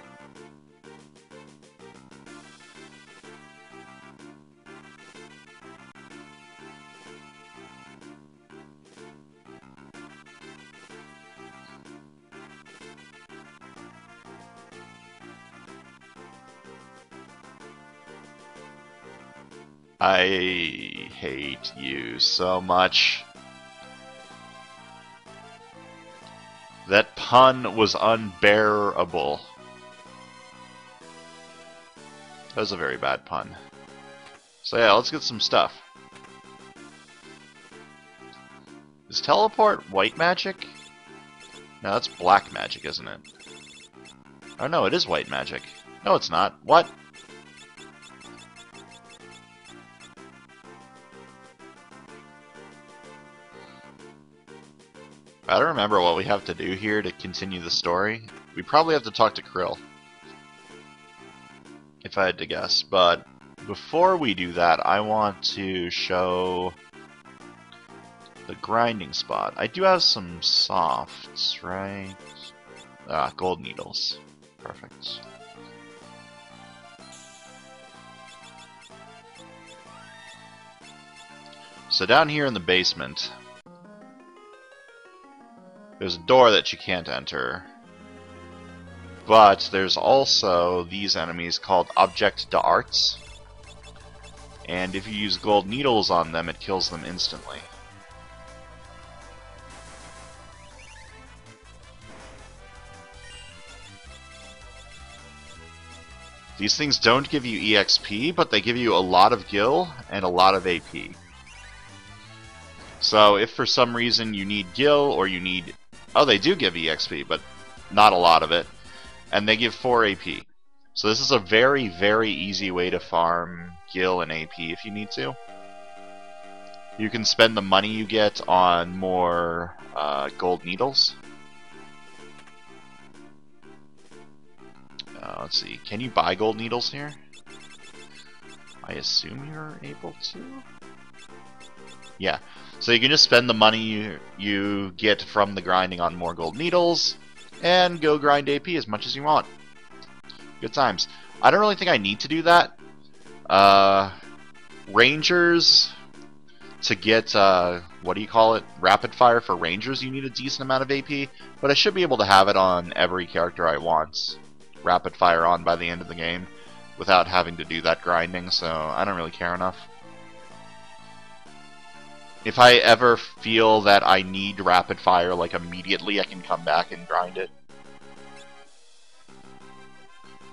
I hate you so much. That pun was unbearable. That was a very bad pun. So yeah, let's get some stuff. Is teleport white magic? No, that's black magic, isn't it? Oh no, it is white magic. No, it's not. What? I don't remember what we have to do here to continue the story. We probably have to talk to Krill, if I had to guess. But before we do that, I want to show the grinding spot. I do have some softs, right? Ah, gold needles. Perfect. So down here in the basement, there's a door that you can't enter. But there's also these enemies called Object d'Arts. And if you use gold needles on them, it kills them instantly. These things don't give you EXP, but they give you a lot of gil and a lot of AP. So if for some reason you need gil or you need... Oh, they do give EXP, but not a lot of it. And they give 4 AP. So this is a very, very easy way to farm gil and AP if you need to. You can spend the money you get on more gold needles. Let's see, can you buy gold needles here? I assume you're able to? Yeah, so you can just spend the money you get from the grinding on more gold needles, and go grind AP as much as you want. Good times. I don't really think I need to do that. Rangers, to get, what do you call it? Rapid fire for Rangers, you need a decent amount of AP, but I should be able to have it on every character I want. Rapid fire on by the end of the game without having to do that grinding, so I don't really care enough. If I ever feel that I need rapid fire like immediately, I can come back and grind it.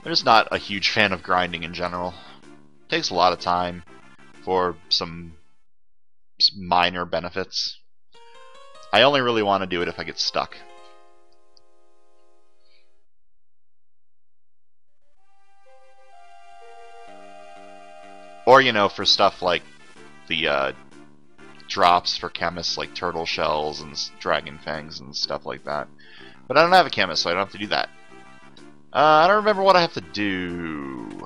I'm just not a huge fan of grinding in general. It takes a lot of time for some minor benefits. I only really want to do it if I get stuck. Or, you know, for stuff like the drops for chemists, like turtle shells and dragon fangs and stuff like that. But I don't have a chemist, so I don't have to do that. I don't remember what I have to do.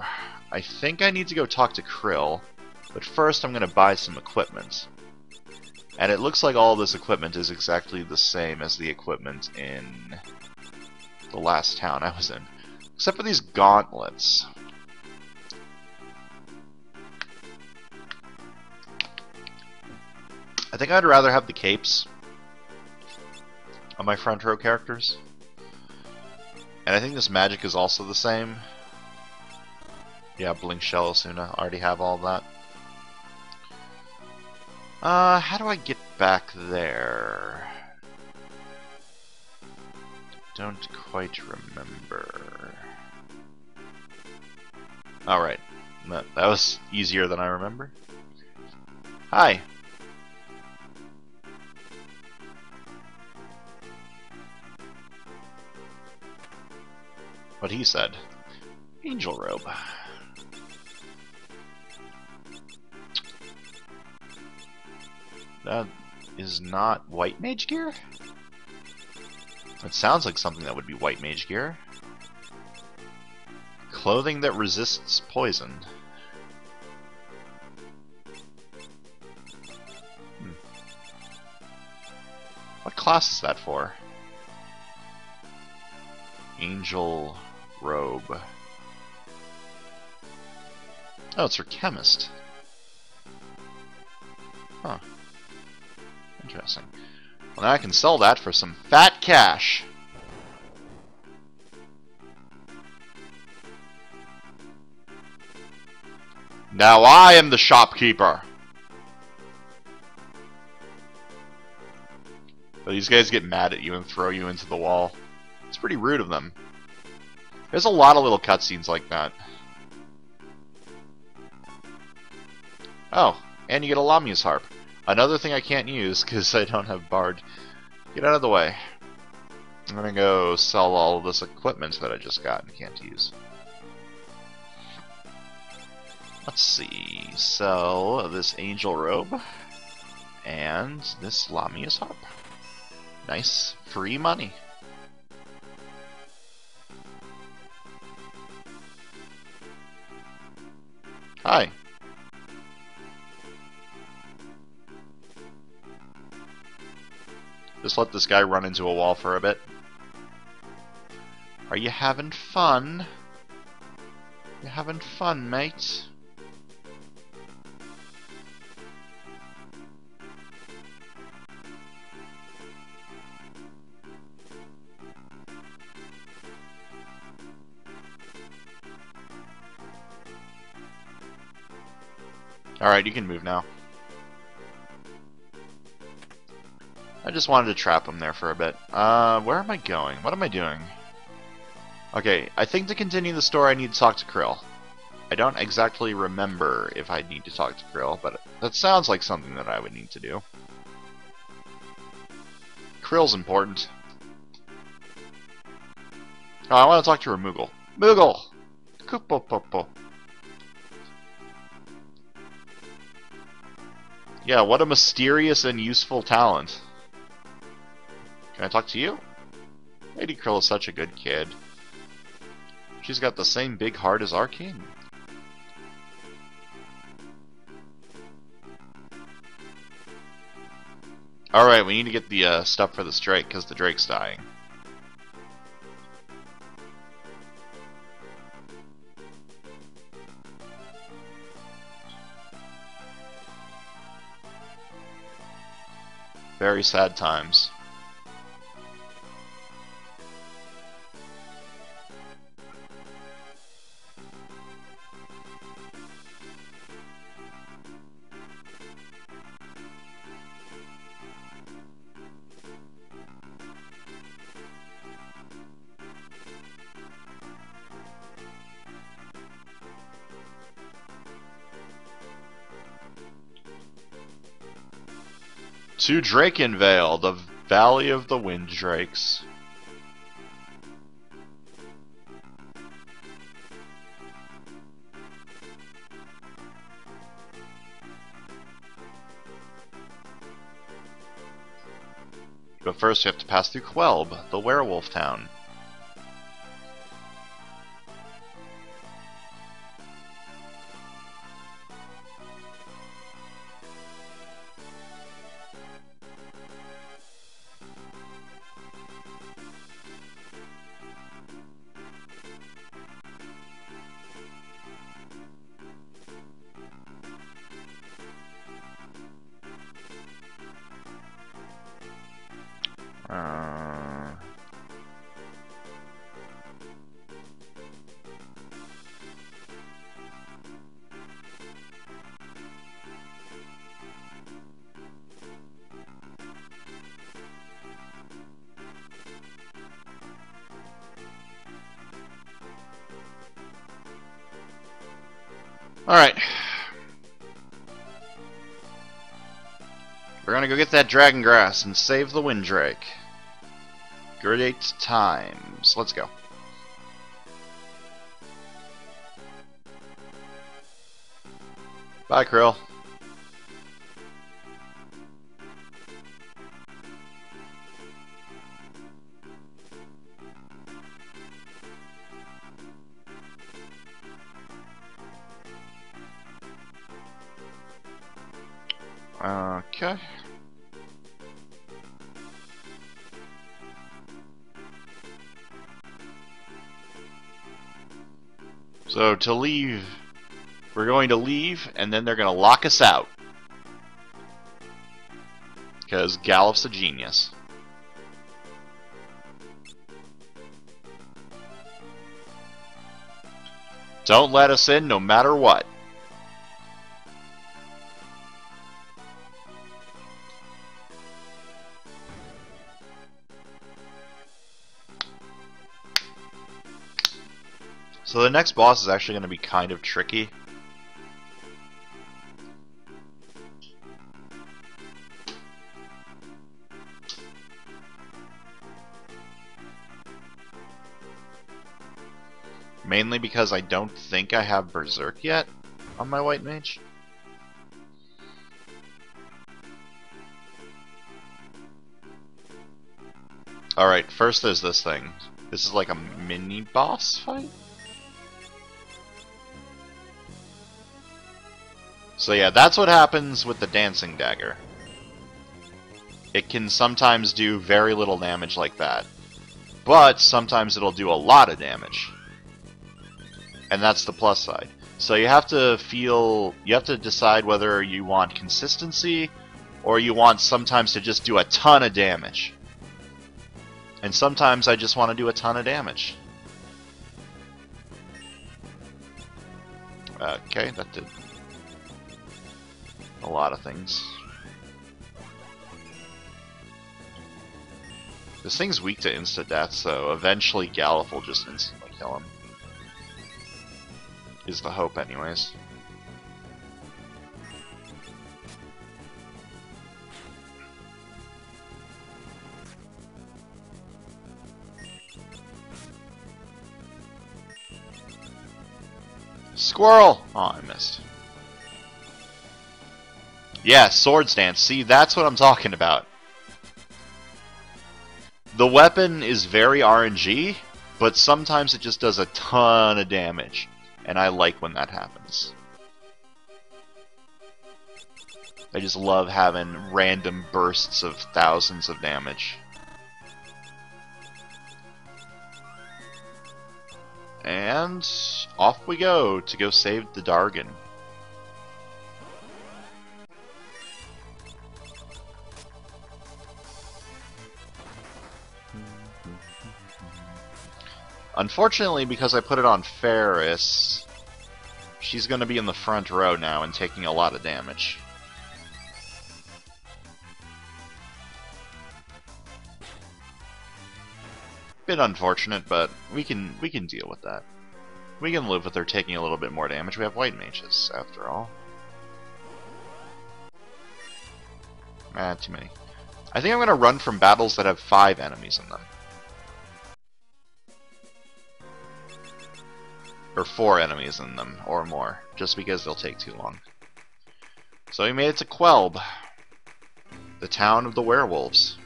I think I need to go talk to Krill, but first I'm going to buy some equipment. And it looks like all this equipment is exactly the same as the equipment in the last town I was in. Except for these gauntlets. I think I'd rather have the capes on my front row characters. And I think this magic is also the same. Yeah, Blink Shell Asuna. I already have all of that. How do I get back there? Don't quite remember. Alright. That was easier than I remember. Hi. What he said. Angel robe. That is not white mage gear? It sounds like something that would be white mage gear. Clothing that resists poison. What class is that for? Angel robe. Oh, it's for chemist. Huh. Interesting. Well, now I can sell that for some fat cash. Now I am the shopkeeper. But these guys get mad at you and throw you into the wall. It's pretty rude of them. There's a lot of little cutscenes like that. Oh, and you get a Lamia's harp. Another thing I can't use because I don't have Bard. Get out of the way. I'm gonna go sell all of this equipment that I just got and can't use. Let's see. Sell this angel robe and this Lamia's harp. Nice free money. Hi. Just let this guy run into a wall for a bit. Are you having fun? You having fun, mate? Alright, you can move now. I just wanted to trap him there for a bit. Where am I going? What am I doing? Okay, I think to continue the story I need to talk to Krill. I don't exactly remember if I need to talk to Krill, but that sounds like something that I would need to do. Krill's important. Oh, I want to talk to Removal. Moogle! Koopopopo. Yeah, what a mysterious and useful talent. Can I talk to you? Lady Krill is such a good kid. She's got the same big heart as our king. Alright, we need to get the stuff for this Drake, because the Drake's dying. Very sad times. To Drakenvale, the Valley of the Wind Drakes. But first we have to pass through Quelb, the werewolf town. Alright. We're gonna go get that dragon grass and save the wind drake. Great times. Let's go. Bye, Krill. Okay. So to leave, we're going to leave, and then they're going to lock us out. Because Gallif's a genius. Don't let us in no matter what. So the next boss is actually going to be kind of tricky. Mainly because I don't think I have Berserk yet on my White Mage. Alright, first there's this thing. This is like a mini boss fight? So yeah, that's what happens with the dancing dagger. It can sometimes do very little damage like that. But sometimes it'll do a lot of damage. And that's the plus side. So you have to decide whether you want consistency or you want sometimes to just do a ton of damage. And sometimes I just want to do a ton of damage. Okay, that did a lot of things. This thing's weak to insta-death, so eventually Gallif will just instantly kill him. Is the hope, anyways. Squirrel! Oh, I missed. Yeah, Swords Dance. See, that's what I'm talking about. The weapon is very RNG, but sometimes it just does a ton of damage. And I like when that happens. I just love having random bursts of thousands of damage. And off we go to go save the Dragoon. Unfortunately, because I put it on Ferris, she's going to be in the front row now and taking a lot of damage. Bit unfortunate, but we can deal with that. We can live with her taking a little bit more damage. We have white mages, after all. Too many. I think I'm going to run from battles that have 5 enemies in them. Or 4 enemies in them, or more, just because they'll take too long. So we made it to Quelb, the town of the werewolves.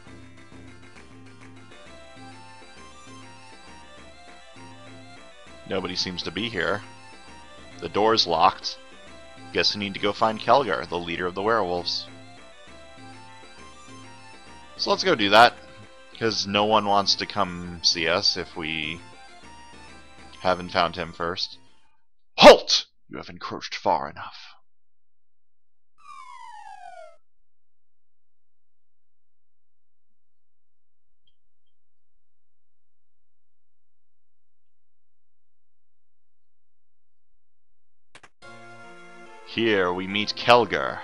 Nobody seems to be here. The door's locked. Guess we need to go find Kelgar, the leader of the werewolves. So let's go do that, because no one wants to come see us if we haven't found him first. Halt! You have encroached far enough. Here we meet Kelgar,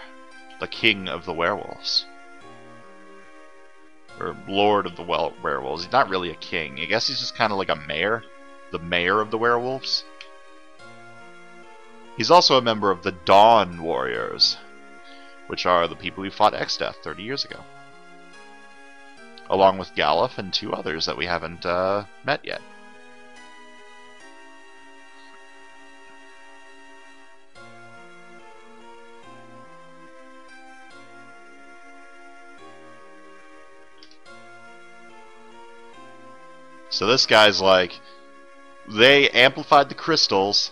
the king of the werewolves. Or lord of the werewolves. He's not really a king. I guess he's just kind of like a mayor. The mayor of the werewolves. He's also a member of the Dawn Warriors, which are the people who fought Exdeath 30 years ago. Along with Galuf and 2 others that we haven't met yet. So this guy's like, they amplified the crystals,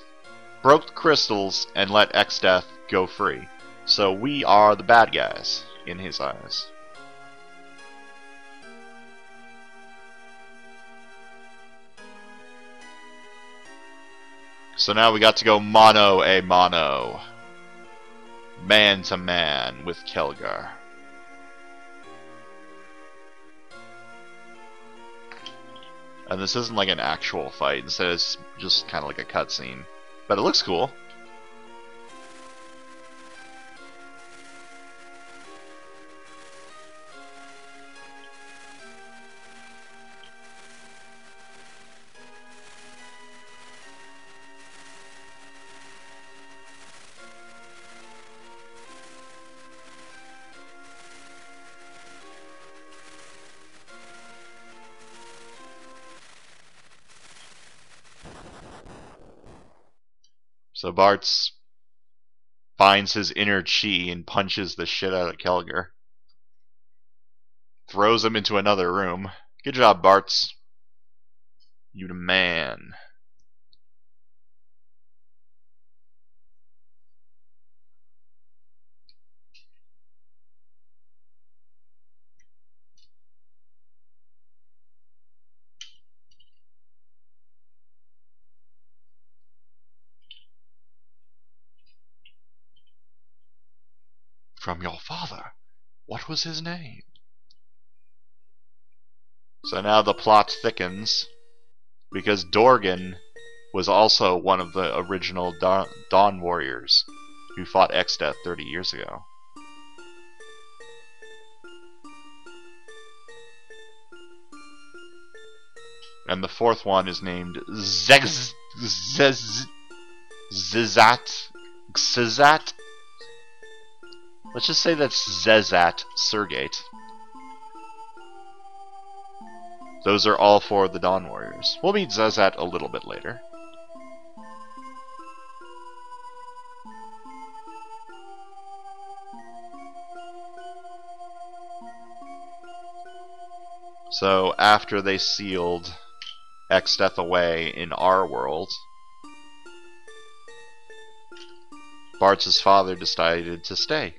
broke the crystals, and let Exdeath go free. So we are the bad guys, in his eyes. So now we got to go mano a mano. Man to man with Kelgar. And this isn't like an actual fight, instead it's just kind of like a cutscene. But it looks cool. So Bartz finds his inner chi and punches the shit out of Kelgar. Throws him into another room. Good job, Bartz. You the man. From your father. What was his name? So now the plot thickens, because Dragoon was also one of the original Dawn Warriors who fought Exdeath 30 years ago. And the 4th one is named Zizat, Xizat. Let's just say that's Zezat Surgate. Those are all four of the Dawn Warriors. We'll meet Zezat a little bit later. So after they sealed Exdeath away in our world, Bart's father decided to stay.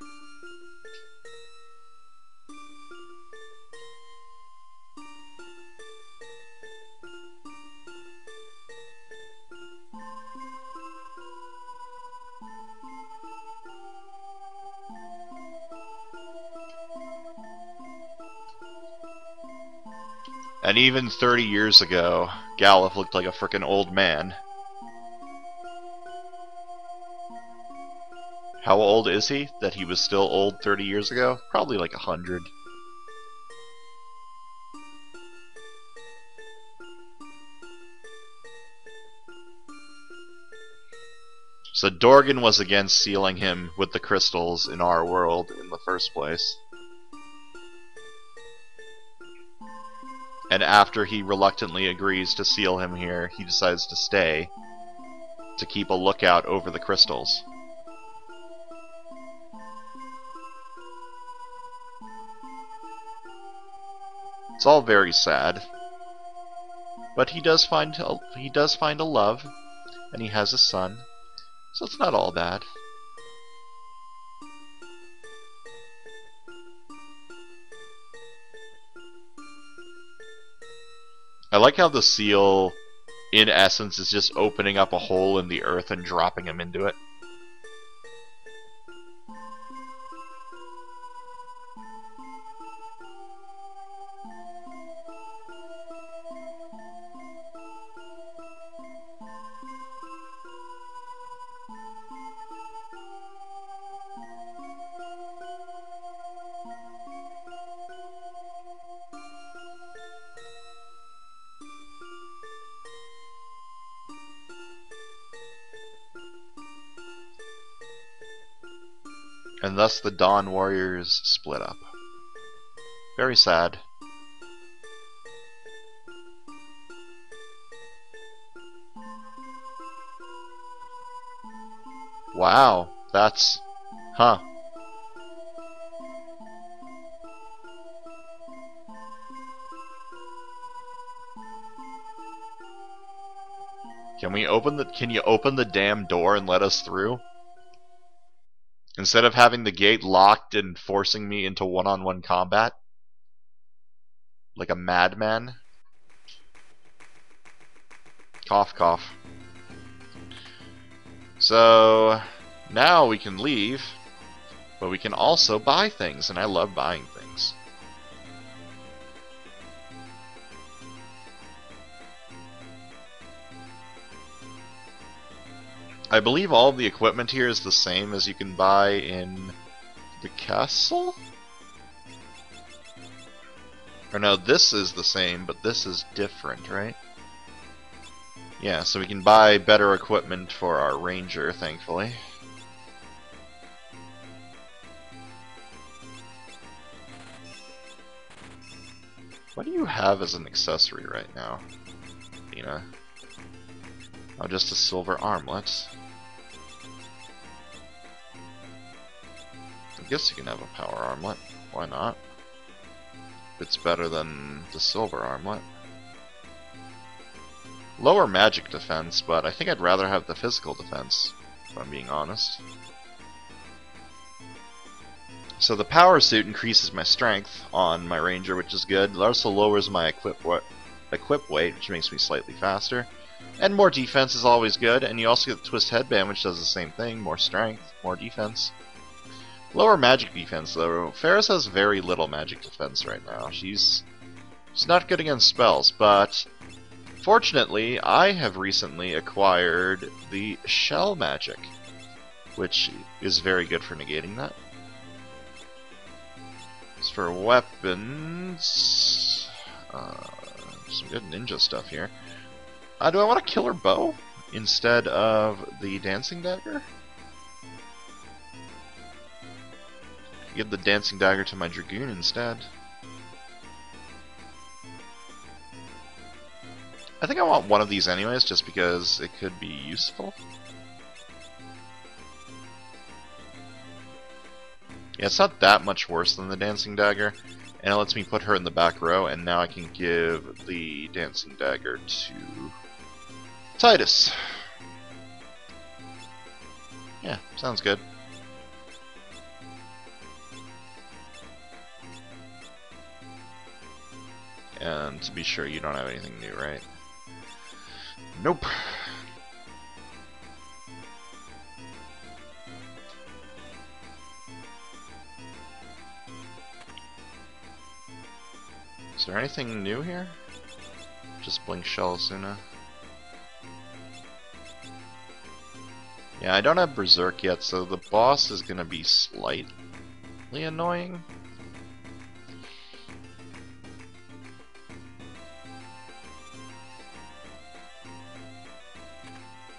And even 30 years ago, Galuf looked like a frickin' old man. How old is he? That he was still old 30 years ago? Probably like 100. So Dorgan was against sealing him with the crystals in our world in the first place. And after he reluctantly agrees to seal him here, he decides to stay to keep a lookout over the crystals. It's all very sad, but he does find a love, and he has a son, so it's not all bad. I like how the seal, in essence, is just opening up a hole in the earth and dropping him into it. And thus the Dawn Warriors split up. Very sad. Wow, that's... huh. Can you open the damn door and let us through? Instead of having the gate locked and forcing me into one-on-one combat? Like a madman? Cough, cough. So, now we can leave, but we can also buy things, and I love buying things. I believe all of the equipment here is the same as you can buy in the castle? Or no, this is the same, but this is different, right? Yeah, so we can buy better equipment for our ranger, thankfully. What do you have as an accessory right now, Dina? Oh, just a silver armlet. I guess you can have a power armlet. Why not? It's better than the silver armlet. Lower magic defense, but I think I'd rather have the physical defense, if I'm being honest. So the power suit increases my strength on my ranger, which is good. It also lowers my equip weight, which makes me slightly faster. And more defense is always good, and you also get the twist headband, which does the same thing. More strength, more defense. Lower magic defense, though. Ferris has very little magic defense right now. She's not good against spells, but fortunately, I have recently acquired the shell magic, which is very good for negating that. As for weapons, some good ninja stuff here. Do I want a killer bow? instead of the Dancing Dagger? Give the Dancing Dagger to my Dragoon instead. I think I want one of these anyways, just because it could be useful. Yeah, it's not that much worse than the Dancing Dagger, and it lets me put her in the back row, and now I can give the Dancing Dagger to Titus. Yeah, sounds good. And to be sure, you don't have anything new, right? Nope. Is there anything new here? Just Blink Shell Asuna. Yeah, I don't have Berserk yet, so the boss is gonna be slightly annoying.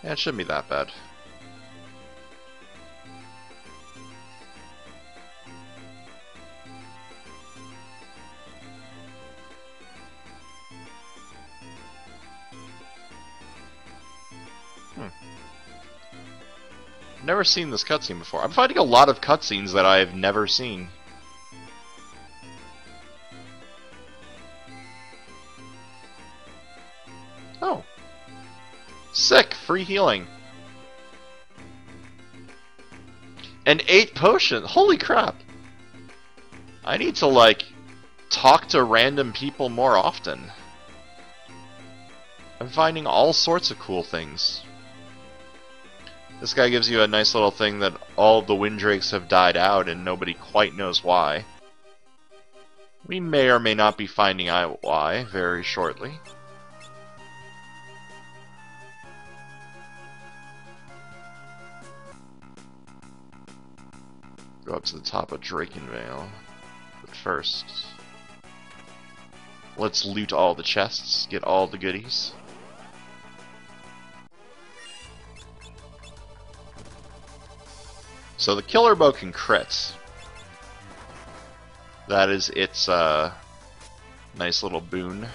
Yeah, it shouldn't be that bad. Never seen this cutscene before. I'm finding a lot of cutscenes that I've never seen. Oh. Sick! Free healing. And 8 potions! Holy crap! I need to, like, talk to random people more often. I'm finding all sorts of cool things. This guy gives you a nice little thing that all the Windrakes have died out and nobody quite knows why. We may or may not be finding out why very shortly. Go up to the top of Drakenvale. But first, let's loot all the chests, get all the goodies. So the Killer Bow can crit. That is its nice little boon.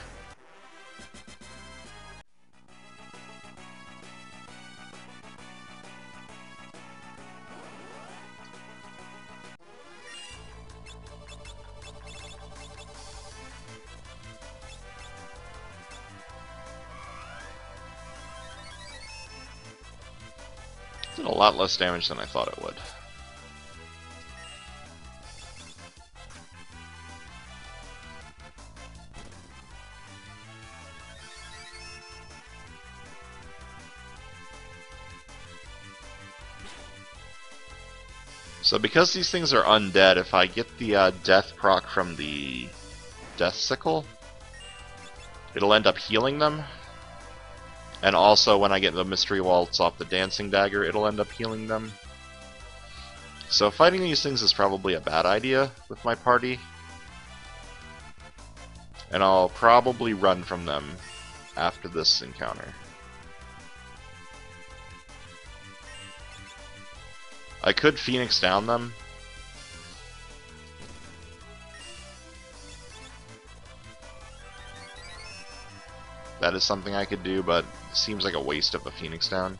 Did a lot less damage than I thought it would. So because these things are undead, if I get the death proc from the Death Sickle, it'll end up healing them. And also when I get the Mystery Waltz off the Dancing Dagger, it'll end up healing them. So fighting these things is probably a bad idea with my party. And I'll probably run from them after this encounter. I could Phoenix down them. That is something I could do, but it seems like a waste of a Phoenix down.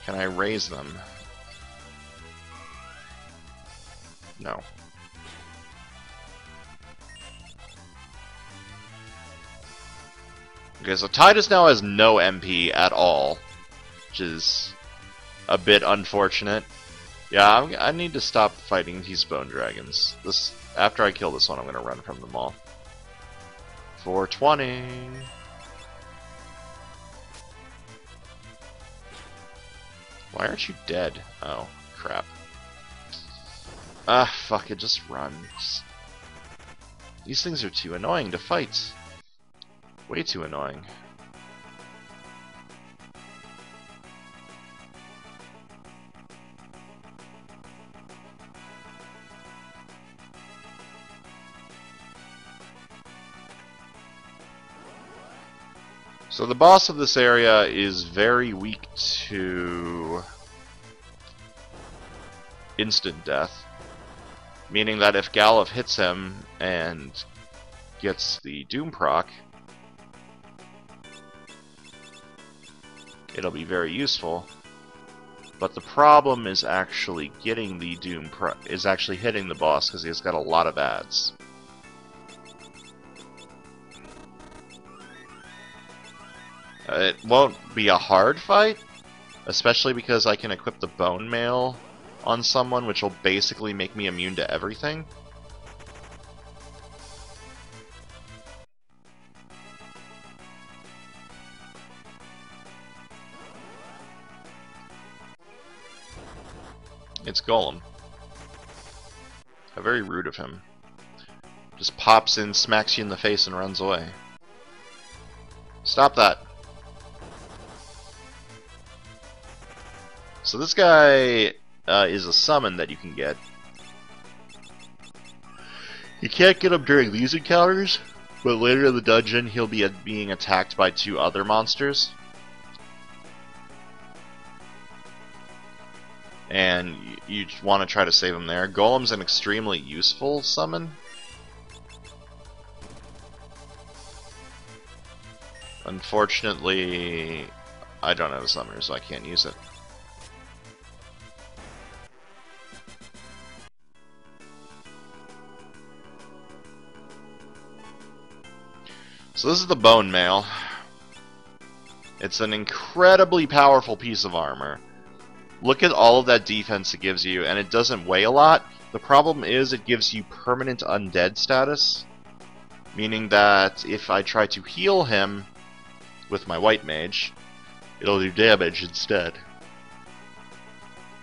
Can I raise them? No. Okay, so Titus now has no MP at all, which is a bit unfortunate. Yeah, I need to stop fighting these bone dragons. After I kill this one, I'm going to run from them all. 420. Why aren't you dead? Oh, crap. Ah, fuck it, just run. These things are too annoying to fight. Way too annoying. So the boss of this area is very weak to instant death, meaning that if Galuf hits him and gets the Doom proc, it'll be very useful. But the problem is actually getting the Doom proc, is actually hitting the boss, because he's got a lot of ads. It won't be a hard fight, especially because I can equip the Bone Mail on someone, which will basically make me immune to everything. It's Golem. How very rude of him. Just pops in, smacks you in the face, and runs away. Stop that. So this guy is a summon that you can get. You can't get him during these encounters, but later in the dungeon he'll be being attacked by 2 other monsters. And you want to try to save him there. Golem's an extremely useful summon. Unfortunately, I don't have a summoner, so I can't use it. So this is the Bone Mail. It's an incredibly powerful piece of armor. Look at all of that defense it gives you, and it doesn't weigh a lot. The problem is it gives you permanent undead status, meaning that if I try to heal him with my White Mage, it'll do damage instead.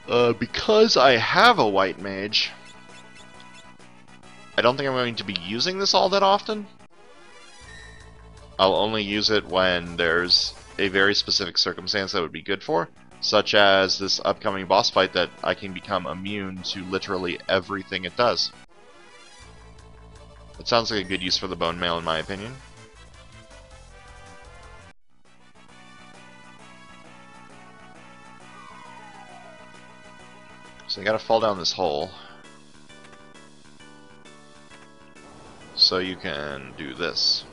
Because I have a White Mage, I don't think I'm going to be using this all that often. I'll only use it when there's a very specific circumstance that would be good for, such as this upcoming boss fight that I can become immune to literally everything it does. It sounds like a good use for the Bone Mail in my opinion. So I gotta fall down this hole so you can do this.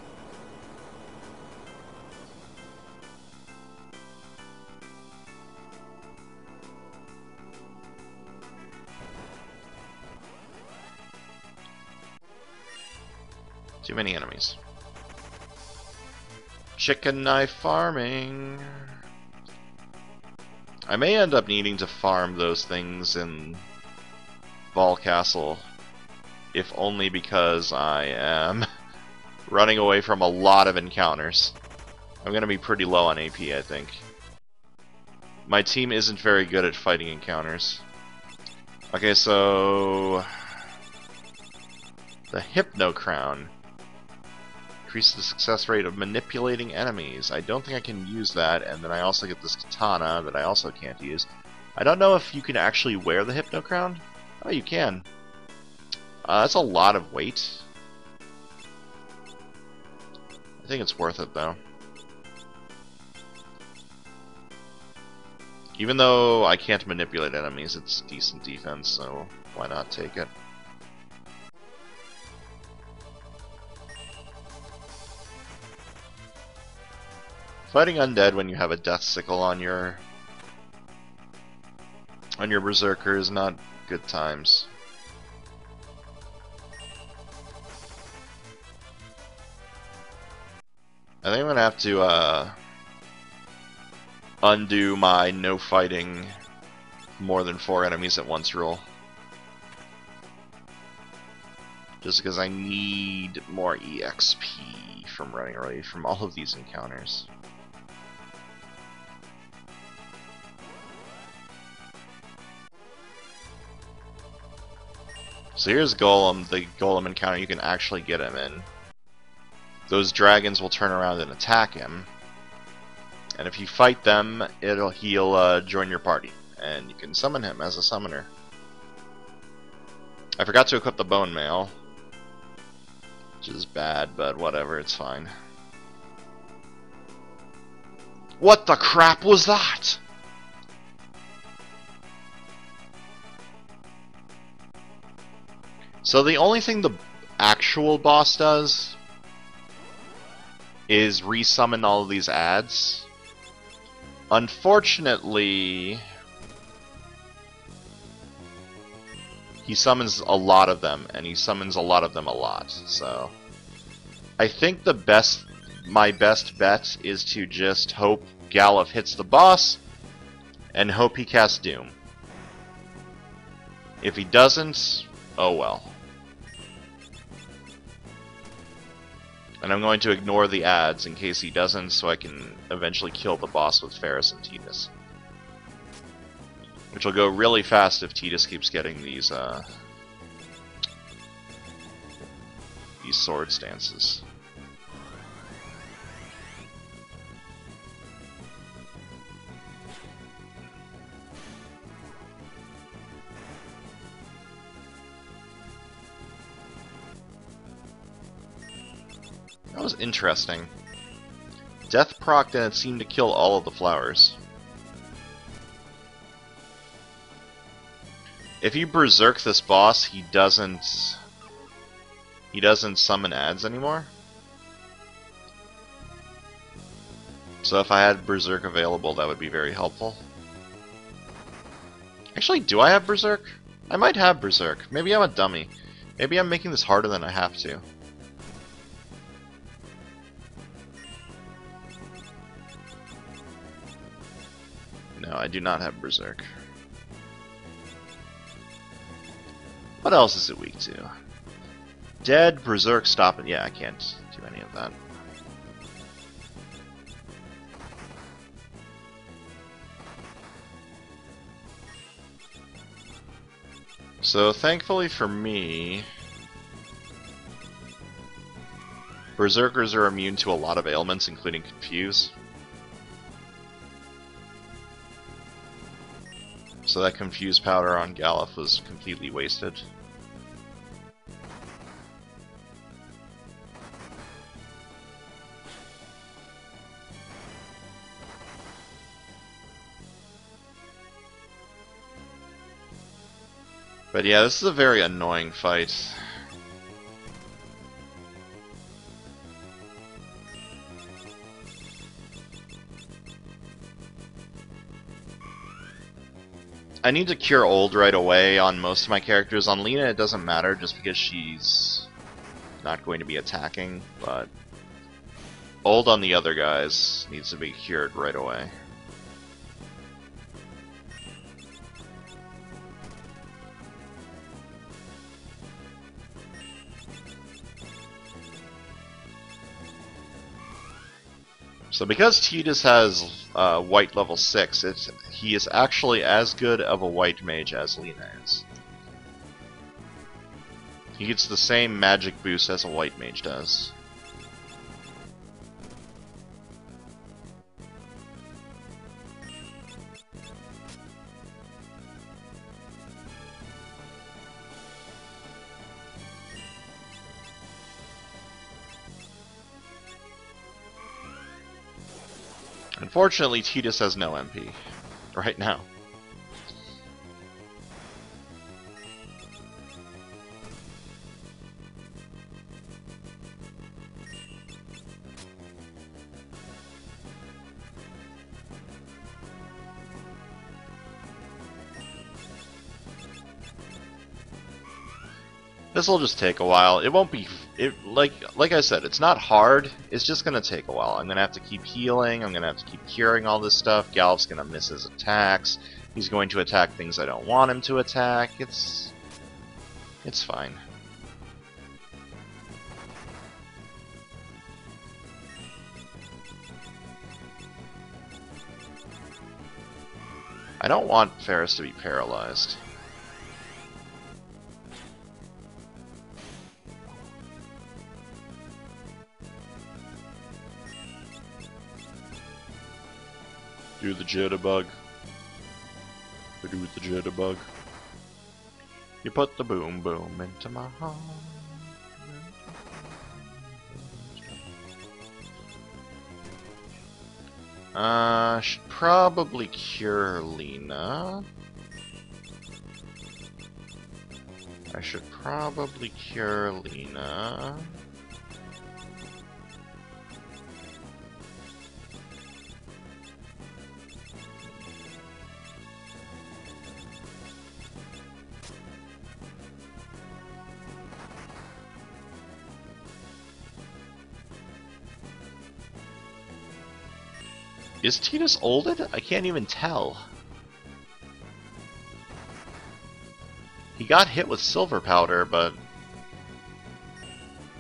Too many enemies. Chicken knife farming. I may end up needing to farm those things in Vol Castle, if only because I am running away from a lot of encounters. I'm going to be pretty low on AP, I think. My team isn't very good at fighting encounters. Okay, so the Hypno Crown. Increase the success rate of manipulating enemies. I don't think I can use that, and then I also get this katana that I also can't use. I don't know if you can actually wear the Hypno Crown. Oh, you can. That's a lot of weight. I think it's worth it, though. Even though I can't manipulate enemies, it's decent defense, so why not take it? Fighting undead when you have a death sickle on your Berserker is not good times. I think I'm gonna have to undo my no fighting more than 4 enemies at once rule. Just because I need more EXP from running away from all of these encounters. So here's Golem, the Golem encounter you can actually get him in. Those dragons will turn around and attack him. And if you fight them, he'll join your party. And you can summon him as a summoner. I forgot to equip the Bone Mail, which is bad, but whatever, it's fine. What the crap was that? So the only thing the actual boss does is resummon all of these ads. Unfortunately, he summons a lot of them, and he summons a lot of them a lot. So I think my best bet is to just hope Galuf hits the boss and hope he casts Doom. If he doesn't, oh well. And I'm going to ignore the ads in case he doesn't, so I can eventually kill the boss with Ferris and Tidus. Which will go really fast if Tidus keeps getting these sword stances. That was interesting. Death proc and it seemed to kill all of the flowers. If you berserk this boss, he doesn't summon ads anymore. So if I had Berserk available, that would be very helpful. Actually, do I have Berserk? I might have Berserk. Maybe I'm a dummy. Maybe I'm making this harder than I have to. No, I do not have Berserk. What else is it weak to? Dead, Berserk, stop it. Yeah, I can't do any of that. So, thankfully for me, Berserkers are immune to a lot of ailments, including Confuse. So that Confuse powder on Galuf was completely wasted. But yeah, this is a very annoying fight. I need to cure old right away on most of my characters. On Lena it doesn't matter just because she's not going to be attacking, but old on the other guys needs to be cured right away. So because Tidus has white level 6, he is actually as good of a white mage as Lena is. He gets the same magic boost as a white mage does. Unfortunately, Tidus has no MP right now. This will just take a while. It won't be... like I said, it's not hard. It's just going to take a while. I'm going to have to keep healing. I'm going to have to keep curing all this stuff. Galuf's going to miss his attacks. He's going to attack things I don't want him to attack. It's fine. I don't want Ferris to be paralyzed. Do the jitterbug. Do the jitterbug. You put the boom boom into my heart. Should probably cure Lena. I should probably cure Lena. Is Tidus olded? I can't even tell. He got hit with silver powder, but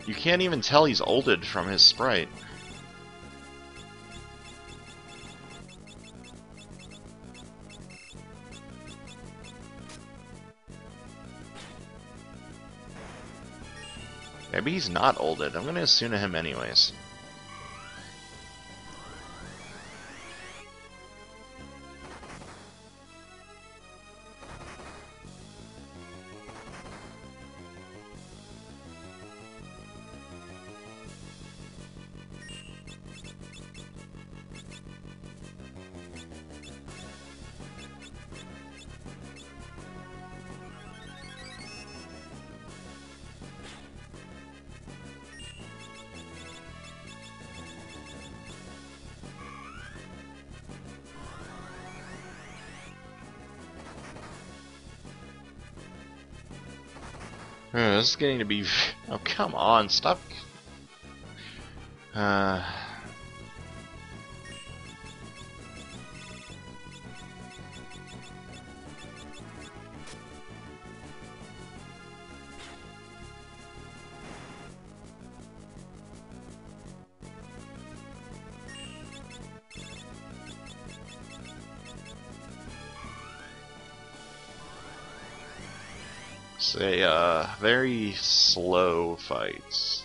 you can't even tell he's olded from his sprite. Maybe he's not olded. I'm gonna assume him anyways. This is getting to be... Oh, come on, stop. Say, very slow fights.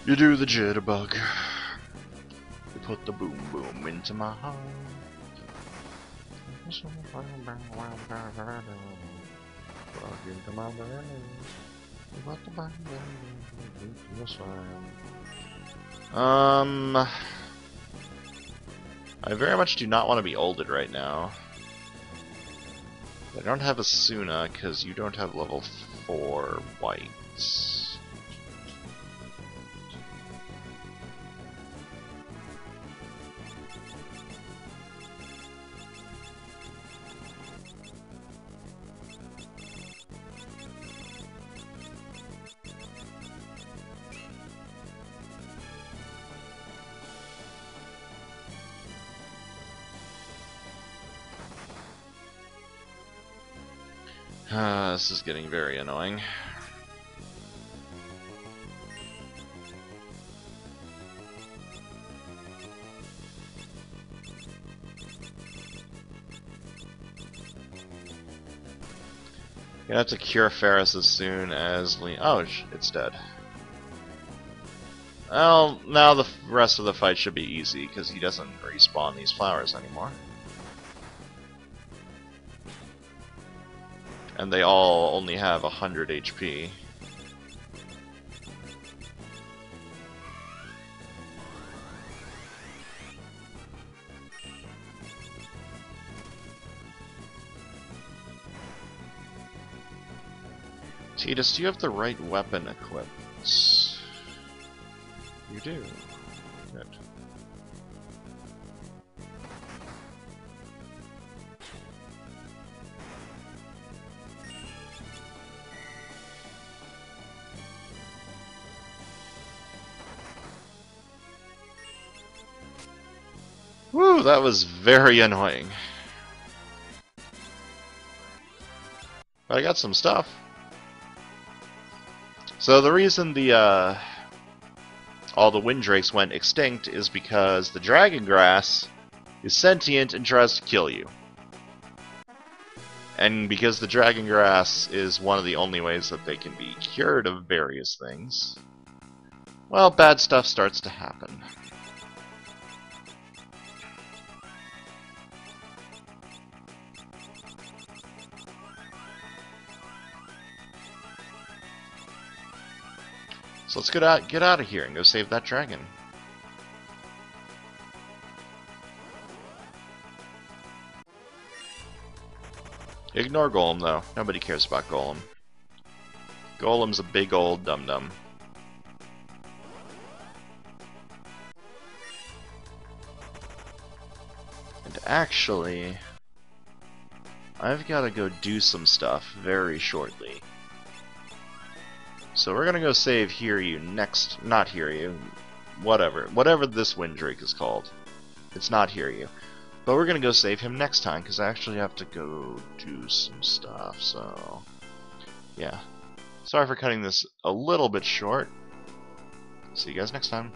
You do the jitterbug. You put the boom boom into my heart. Into my I very much do not want to be olded right now. I don't have a Suna because you don't have level 4 whites. This is getting very annoying. Gonna have to cure Ferris as soon as oh, it's dead. Well, now the rest of the fight should be easy because he doesn't respawn these flowers anymore. And they all only have 100 HP. Tidus, do you have the right weapon equipped? You do. Good. Woo, that was very annoying. But I got some stuff. So the reason the all the Windrakes went extinct is because the Dragon Grass is sentient and tries to kill you. And because the Dragon Grass is one of the only ways that they can be cured of various things, well, bad stuff starts to happen. So let's get out of here and go save that dragon. Ignore Golem though. Nobody cares about Golem. Golem's a big old dum-dum. And actually, I've got to go do some stuff very shortly. So we're gonna go save Hiryu next. Not Hiryu. Whatever this Wind Drake is called. It's not Hiryu. But we're gonna go save him next time, because I actually have to go do some stuff, so... yeah. Sorry for cutting this a little bit short. See you guys next time.